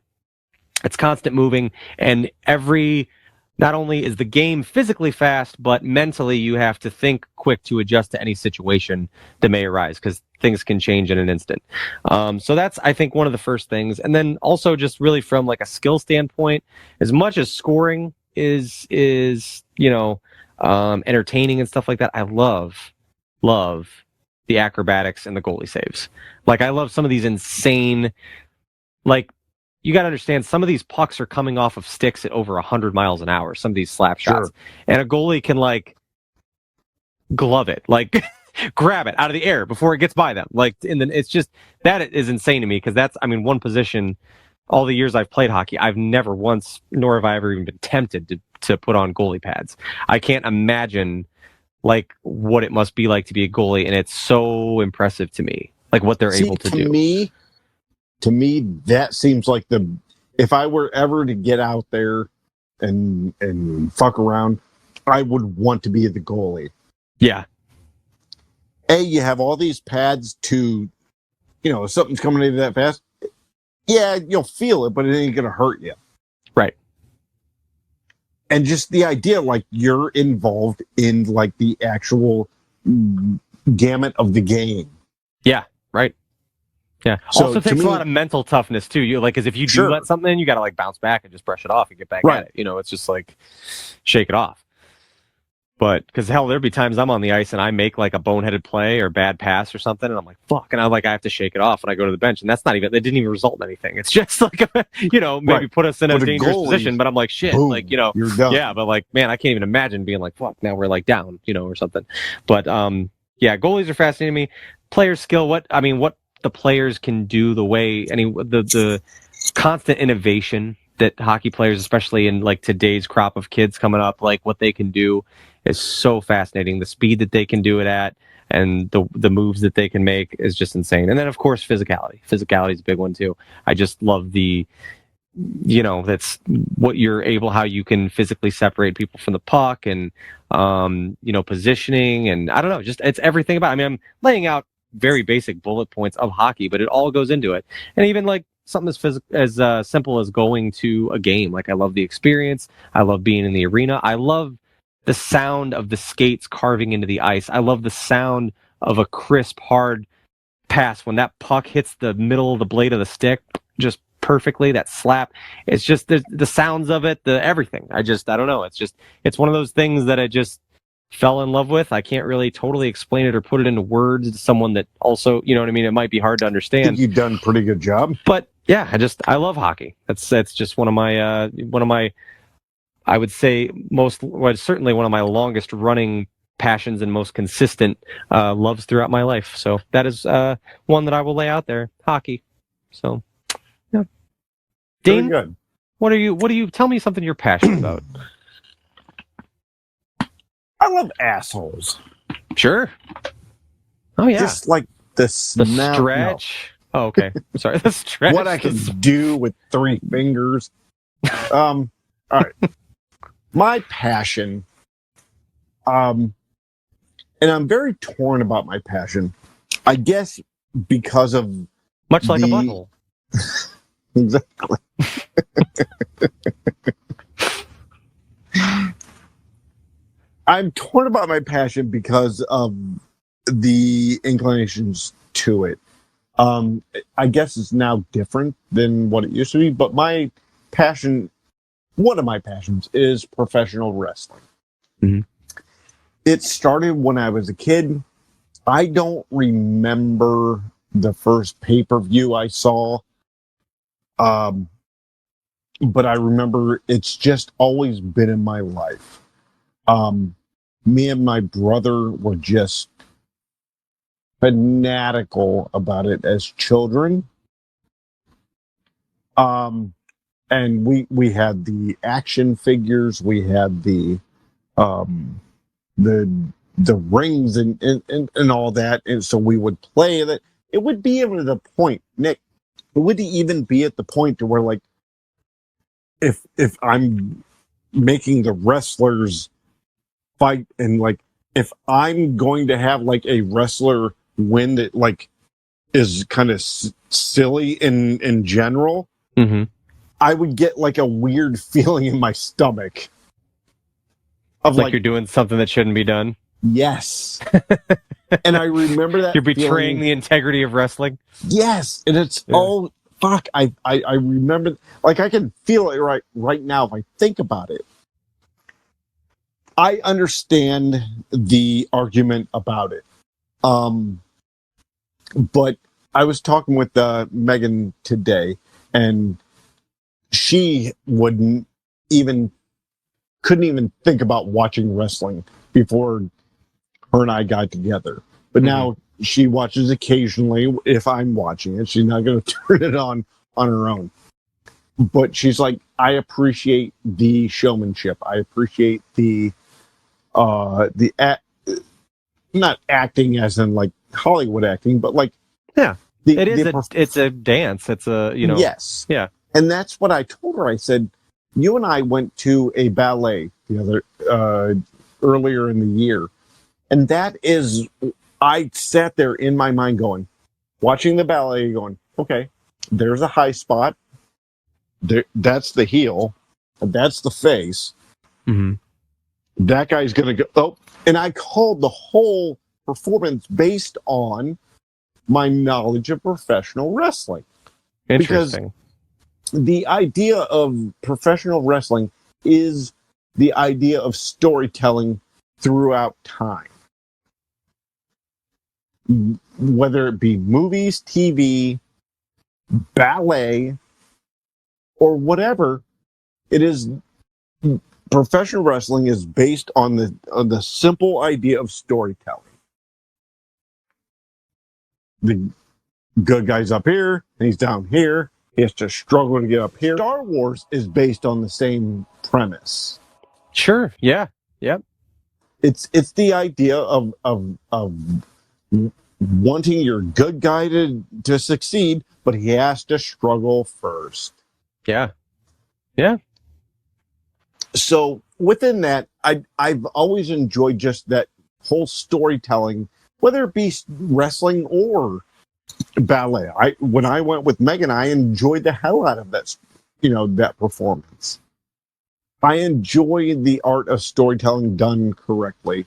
It's constant moving, and not only is the game physically fast, but mentally you have to think quick to adjust to any situation that may arise, because things can change in an instant. So that's, I think, one of the first things. And then also just really from like a skill standpoint, as much as scoring is entertaining and stuff like that, I love the acrobatics and the goalie saves. Like, I love some of these insane, like, you got to understand, some of these pucks are coming off of sticks at over 100 miles an hour, some of these slap shots. And a goalie can, like, glove it, like, grab it out of the air before it gets by them. Like, and then it's just, that is insane to me, because that's, one position, all the years I've played hockey, I've never once, nor have I ever even been tempted to put on goalie pads. I can't imagine, like, what it must be like to be a goalie, and it's so impressive to me, like, what they're able to do. To me, that seems like if I were ever to get out there and fuck around, I would want to be the goalie. Yeah. You have all these pads to, if something's coming in that fast, yeah, you'll feel it, but it ain't going to hurt you. Right. And just the idea, like, you're involved in, like, the actual gamut of the game. Yeah, right. Yeah. So also takes a lot of mental toughness too. You like, because if you do let something in, you got to like bounce back and just brush it off and get back at it. It's just like shake it off. But because hell, there'd be times I'm on the ice and I make like a boneheaded play or bad pass or something, and I'm like, fuck, and I have to shake it off and I go to the bench, and that didn't even result in anything. It's just like, maybe put us in a dangerous position, but I'm like, shit, boom, like, you're done. Yeah, but like, man, I can't even imagine being like, fuck, now we're like down, or something. But yeah, goalies are fascinating to me. Player skill, what the players can do, the constant innovation that hockey players, especially in like today's crop of kids coming up, like what they can do is so fascinating. The speed that they can do it at and the moves that they can make is just insane. And then of course physicality is a big one too. I just love that's what how you can physically separate people from the puck, and positioning, and I don't know, just it's everything about it. I'm laying out very basic bullet points of hockey, but it all goes into it. And even like something as simple as going to a game. Like, I love the experience. I love being in the arena. I love the sound of the skates carving into the ice. I love the sound of a crisp, hard pass when that puck hits the middle of the blade of the stick just perfectly. That slap. It's just the sounds of it, the everything. I don't know. It's one of those things that I just fell in love with. I can't really totally explain it or put it into words to someone that also, it might be hard to understand. I think you've done a pretty good job. But yeah, I love hockey. That's just one of my I would say certainly one of my longest running passions and most consistent loves throughout my life. So that is one that I will lay out there, hockey. So yeah. Dean, good. What are you tell me something you're passionate about? I love assholes. Sure. Oh yeah. Just like the stretch. No. Oh, okay. Sorry. The stretch. What I can do with 3 fingers. All right. My passion. And I'm very torn about my passion. I guess because of much like a butthole. Exactly. I'm torn about my passion because of the inclinations to it. I guess it's now different than what it used to be, but my passion, one of my passions, is professional wrestling. Mm-hmm. It started when I was a kid. I don't remember the first pay-per-view I saw, but I remember it's just always been in my life. Me and my brother were just fanatical about it as children. And we had the action figures, we had the rings and all that, and so we would play that. It would be even to the point, Nick. It would even be at the point to where, like, if I'm making the wrestlers fight, and like if I'm going to have like a wrestler win that like is kind of silly in general, Mm-hmm. I would get like a weird feeling in my stomach of Like you're doing something that shouldn't be done. yes. And I remember that You're betraying feeling. the integrity of wrestling. Yes, and it's oh fuck. I remember, like, I can feel it right now if I think about it. I understand the argument about it, but I was talking with Megan today, and she couldn't even think about watching wrestling before her and I got together. But now she watches occasionally if I'm watching it. She's not going to turn it on her own. But she's like, I appreciate the showmanship. I appreciate the not acting as in like Hollywood acting, but like It's a dance. It's a yes, yeah. And that's what I told her. I said, you and I went to a ballet earlier in the year, and that is, I sat there in my mind going, watching the ballet, going, okay, there's a high spot. That's the heel. That's the face. Mm-hmm. That guy's going to go. Oh, and I called the whole performance based on my knowledge of professional wrestling. Interesting. Because the idea of professional wrestling is the idea of storytelling throughout time. Whether it be movies, TV, ballet, or whatever, it is. Professional wrestling is based on the simple idea of storytelling. The good guy's up here, and he's down here. He has to struggle to get up here. Star Wars is based on the same premise. Sure. Yeah. Yep. It's the idea of wanting your good guy to succeed, but he has to struggle first. Yeah. Yeah. So within that, I've always enjoyed just that whole storytelling, whether it be wrestling or ballet. When I went with Megan, I enjoyed the hell out of that, that performance. I enjoy the art of storytelling done correctly.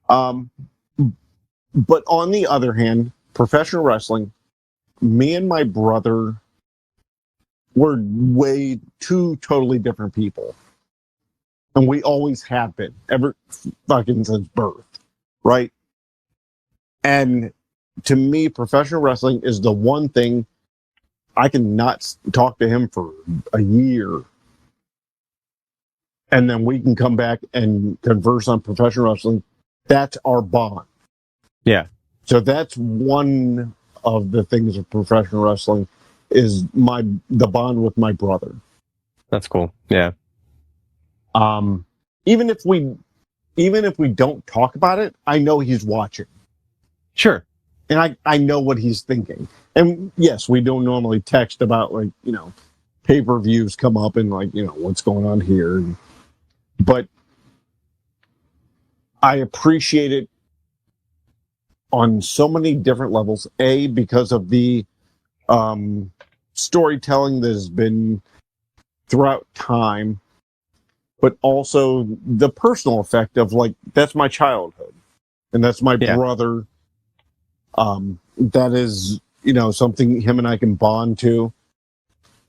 But on the other hand, professional wrestling, me and my brother were way two totally different people. And we always have been, ever fucking since birth, right? And to me, professional wrestling is the one thing I can not talk to him for a year. And then we can come back and converse on professional wrestling. That's our bond. Yeah. So that's one of the things of professional wrestling is the bond with my brother. That's cool. Yeah. Even if we don't talk about it, I know he's watching. Sure. And I know what he's thinking. And yes, we don't normally text about like, pay-per-views come up and like, what's going on here. But I appreciate it on so many different levels. A, because of the storytelling that has been throughout time, but also the personal effect of like, that's my childhood and that's my brother. That is, something him and I can bond to.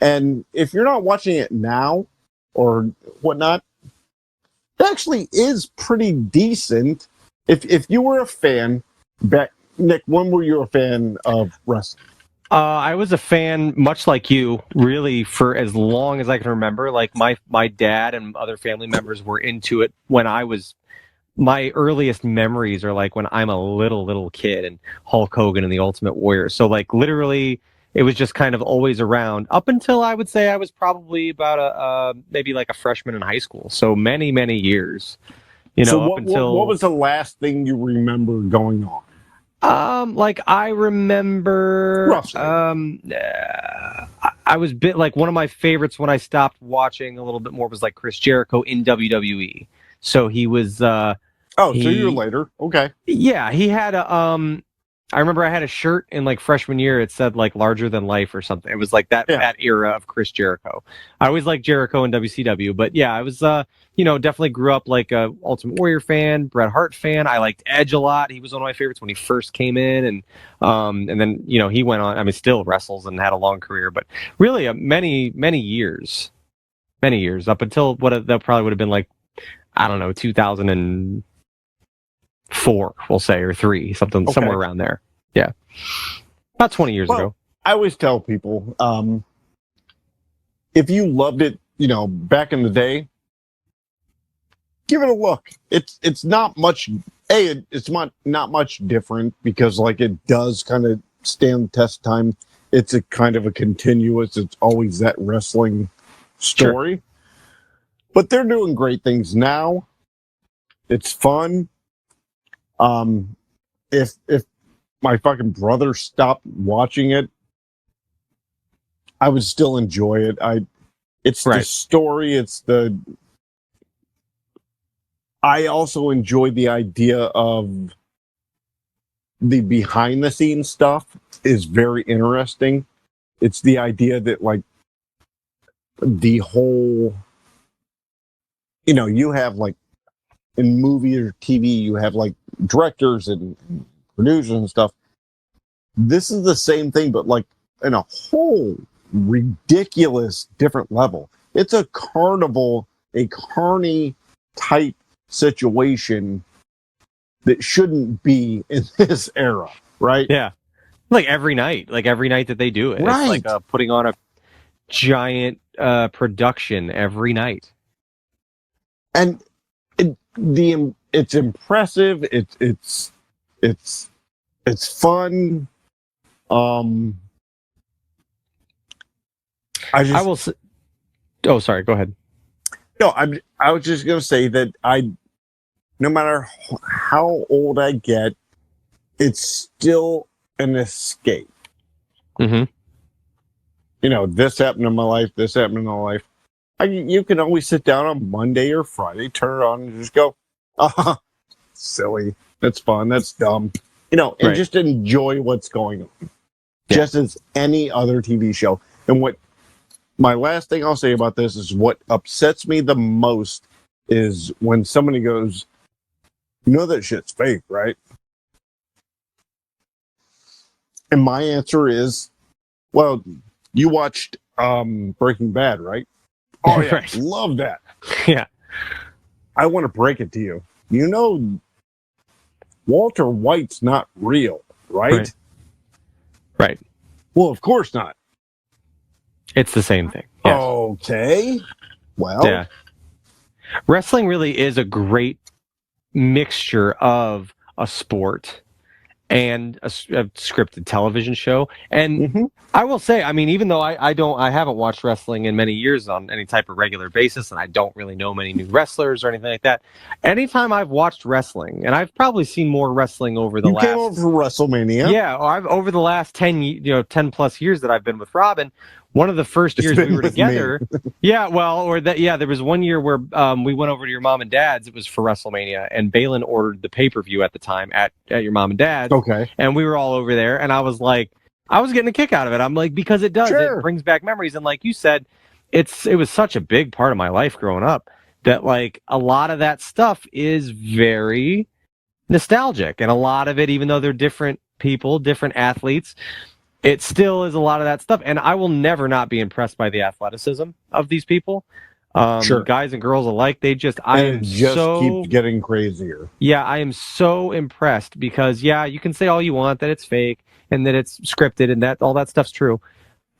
And if you're not watching it now or whatnot, it actually is pretty decent. If you were a fan back, Nick, when were you a fan of wrestling? I was a fan, much like you, really for as long as I can remember. Like my dad and other family members were into it when I was my earliest memories are like when I'm a little kid and Hulk Hogan and the Ultimate Warrior. So like literally, it was just kind of always around up until I would say I was probably about maybe like a freshman in high school. So many years, So up until what was the last thing you remember going on? like I remember, Roughly. I was bit like one of my favorites when I stopped watching a little bit more was like Chris Jericho in WWE. So he was, So you're later. Okay. yeah, he had a, I remember I had a shirt in like freshman year. It said like larger than life or something. It was like that era of Chris Jericho. I always liked Jericho and WCW, but yeah, I was, definitely grew up like a Ultimate Warrior fan, Bret Hart fan. I liked Edge a lot. He was one of my favorites when he first came in, and then he went on. I mean, still wrestles and had a long career, but really many years up until that probably would have been like, I don't know, 2004, we'll say, or 3, somewhere around there. Yeah, about 20 years ago. I always tell people, if you loved it, back in the day, give it a look. It's not much. It's not much different because like it does kind of stand the test of time. It's a kind of a continuous. It's always that wrestling story. Sure. But they're doing great things now. It's fun. If my fucking brother stopped watching it, I would still enjoy it. It's the story. I also enjoy the idea of the behind the scenes stuff is very interesting. It's the idea that like the whole, you have like in movie or TV, you have like directors and producers and stuff. This is the same thing, but like in a whole ridiculous different level. It's a carnival, a carny type situation that shouldn't be in this era, right? Yeah. Like every night that they do it. Right. It's like putting on a giant production every night. And it's impressive. It's fun. I will say, oh, sorry, go ahead. No, I was just going to say that no matter how old I get, it's still an escape. Mm-hmm. This happened in my life, this happened in my life. You can always sit down on Monday or Friday, turn it on, and just go, silly. That's fun. That's dumb. And just enjoy what's going on. Yeah. Just as any other TV show. And my last thing I'll say about this is what upsets me the most is when somebody goes, that shit's fake, right? And my answer is, well, you watched Breaking Bad, right? Oh, yeah. Right. Love that. Yeah. I want to break it to you. Walter White's not real, right? Right. Well, of course not. It's the same thing. Yes. Okay. Well. Yeah. Wrestling really is a great mixture of a sport and a scripted television show. And I will say, I mean, even though I haven't watched wrestling in many years on any type of regular basis, and I don't really know many new wrestlers or anything like that. Anytime I've watched wrestling, and I've probably seen more wrestling over the last. You came over for WrestleMania. Yeah, over the last 10 plus years that I've been with Robin. One of the first years we were together, there was one year where we went over to your mom and dad's. It was for WrestleMania, and Balin ordered the pay-per-view at the time at your mom and dad's. Okay, and we were all over there, and I was like, I was getting a kick out of it. I'm like, because it does, it brings back memories, and like you said, it was such a big part of my life growing up that like a lot of that stuff is very nostalgic, and a lot of it, even though they're different people, different athletes. It still is a lot of that stuff, and I will never not be impressed by the athleticism of these people. Guys and girls alike, keep getting crazier. Yeah, I am so impressed because, you can say all you want that it's fake and that it's scripted and that all that stuff's true.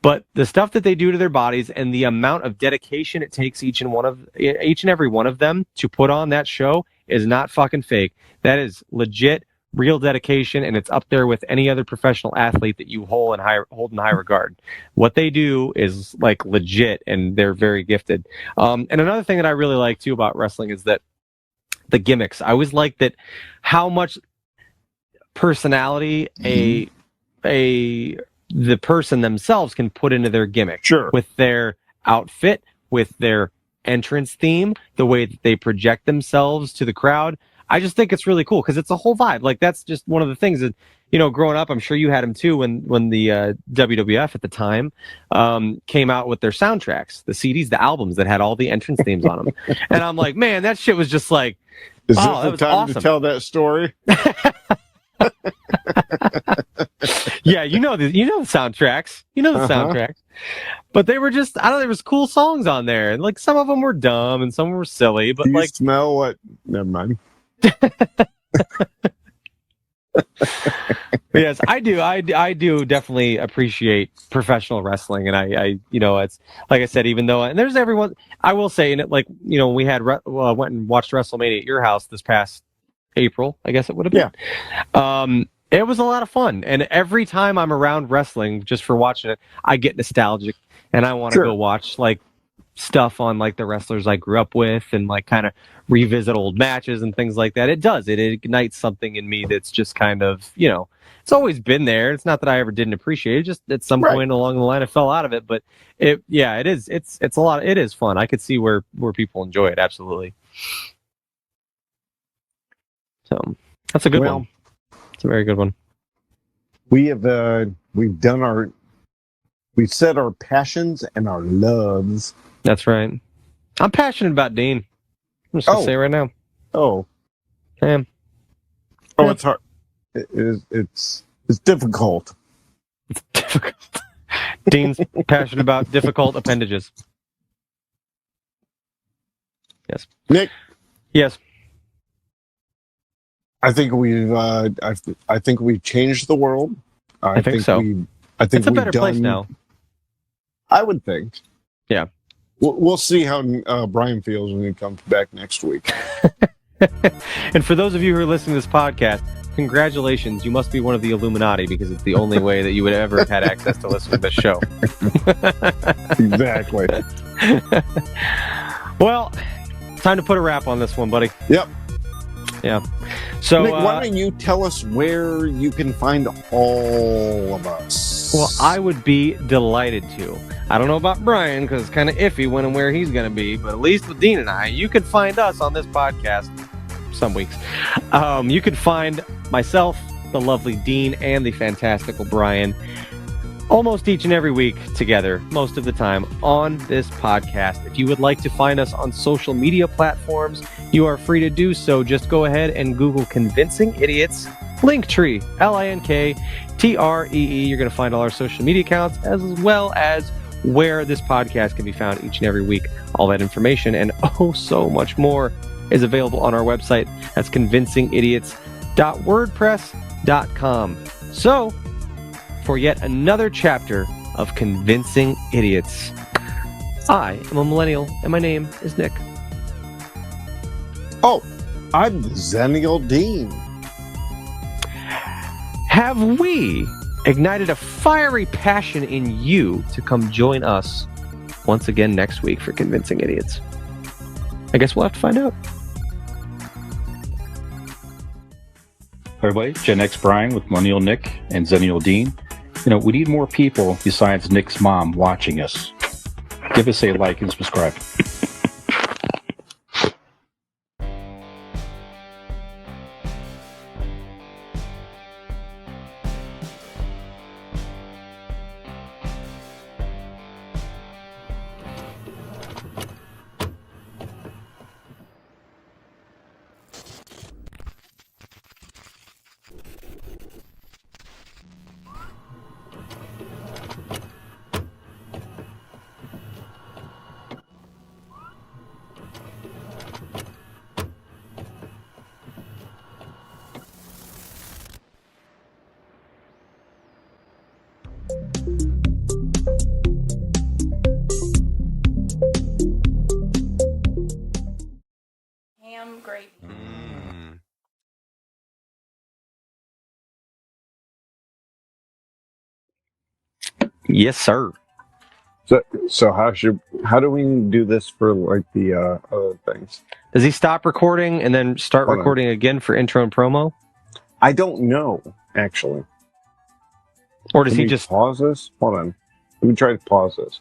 But the stuff that they do to their bodies and the amount of dedication it takes each and every one of them to put on that show is not fucking fake. That is legit, real dedication, and it's up there with any other professional athlete that you hold in high regard. What they do is like legit, and they're very gifted. And another thing that I really like too about wrestling is that the gimmicks. I always like that how much personality the person themselves can put into their gimmick. Sure. With their outfit, with their entrance theme, the way that they project themselves to the crowd. I just think it's really cool because it's a whole vibe. Like that's just one of the things that, growing up, I'm sure you had them too when the WWF at the time came out with their soundtracks, the CDs, the albums that had all the entrance themes on them. And I'm like, man, that shit was just like, Is wow, this the time awesome to tell that story? Yeah, the soundtracks. The soundtracks. But they were just, I don't know, there was cool songs on there. And like some of them were dumb and some were silly, but Do you like smell what? Never mind. Yes, I do. I do definitely appreciate professional wrestling, and I it's like I said, even though and there's everyone. I will say, and like we had went and watched WrestleMania at your house this past April, I guess it would have been. Yeah. It was a lot of fun, and every time I'm around wrestling, just for watching it, I get nostalgic, and I want to go watch like stuff on like the wrestlers I grew up with, and like kind of revisit old matches and things like that. It ignites something in me that's just kind of it's always been there. It's not that I ever didn't appreciate it. Just at some point along the line, I fell out of it. But it is. It's a lot. It is fun. I could see where people enjoy it. Absolutely. So that's a good one. It's a very good one. We have we've set our passions and our loves. That's right. I'm passionate about Dean. I'm just gonna say right now. Oh. Yeah. Oh, it's hard. It's difficult. It's difficult. Dean's passionate about difficult appendages. Yes. Nick. Yes. I think we've changed the world. I think so. I think it's a better place now. I would think. Yeah. We'll see how Brian feels when he comes back next week. And for those of you who are listening to this podcast, congratulations. You must be one of the Illuminati because it's the only way that you would ever have had access to listen to this show. Exactly. Well, time to put a wrap on this one, buddy. Yep. Yeah. So, Nick, why don't you tell us where you can find all of us? Well, I would be delighted to. I don't know about Brian because it's kind of iffy when and where he's going to be, but at least with Dean and I, you can find us on this podcast some weeks. You can find myself, the lovely Dean, and the fantastical Brian almost each and every week together, most of the time, on this podcast. If you would like to find us on social media platforms, you are free to do so. Just go ahead and Google Convincing Idiots Linktree, LINKTREE. You're going to find all our social media accounts as well as where this podcast can be found each and every week. All that information and so much more is available on our website. That's convincingidiots.wordpress.com. So, for yet another chapter of Convincing Idiots, I am a millennial, and my name is Nick. Oh, I'm Xennial Dean. Have we ignited a fiery passion in you to come join us once again next week for Convincing Idiots? I guess we'll have to find out. Hey everybody, GenX Brian with Millennial Nick and Xennial Dean. We need more people besides Nick's mom watching us. Give us a like and subscribe. Yes, sir. So how do we do this for like the other things? Does he stop recording and then start Hold on. recording again for intro and promo? I don't know, actually. Or does Can he we just... pause this? Hold on. Let me try to pause this.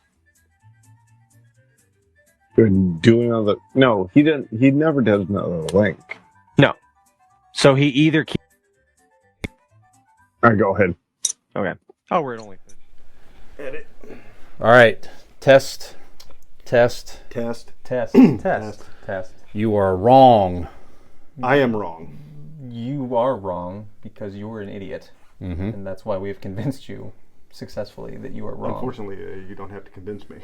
Do another. No, he didn't. He never does another link. No. So he either... All right, go ahead. Okay. Oh, we're only... All right. Test. Test. You are wrong. I am wrong. You are wrong because you were an idiot. Mm-hmm. And that's why we have convinced you successfully that you are wrong. Unfortunately, you don't have to convince me.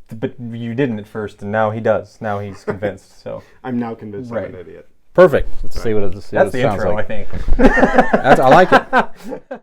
But you didn't at first, and now he does. Now he's convinced. So I'm now convinced Right. I'm an idiot. Perfect. Let's see what it that's the sounds intro, like. I think. I like it.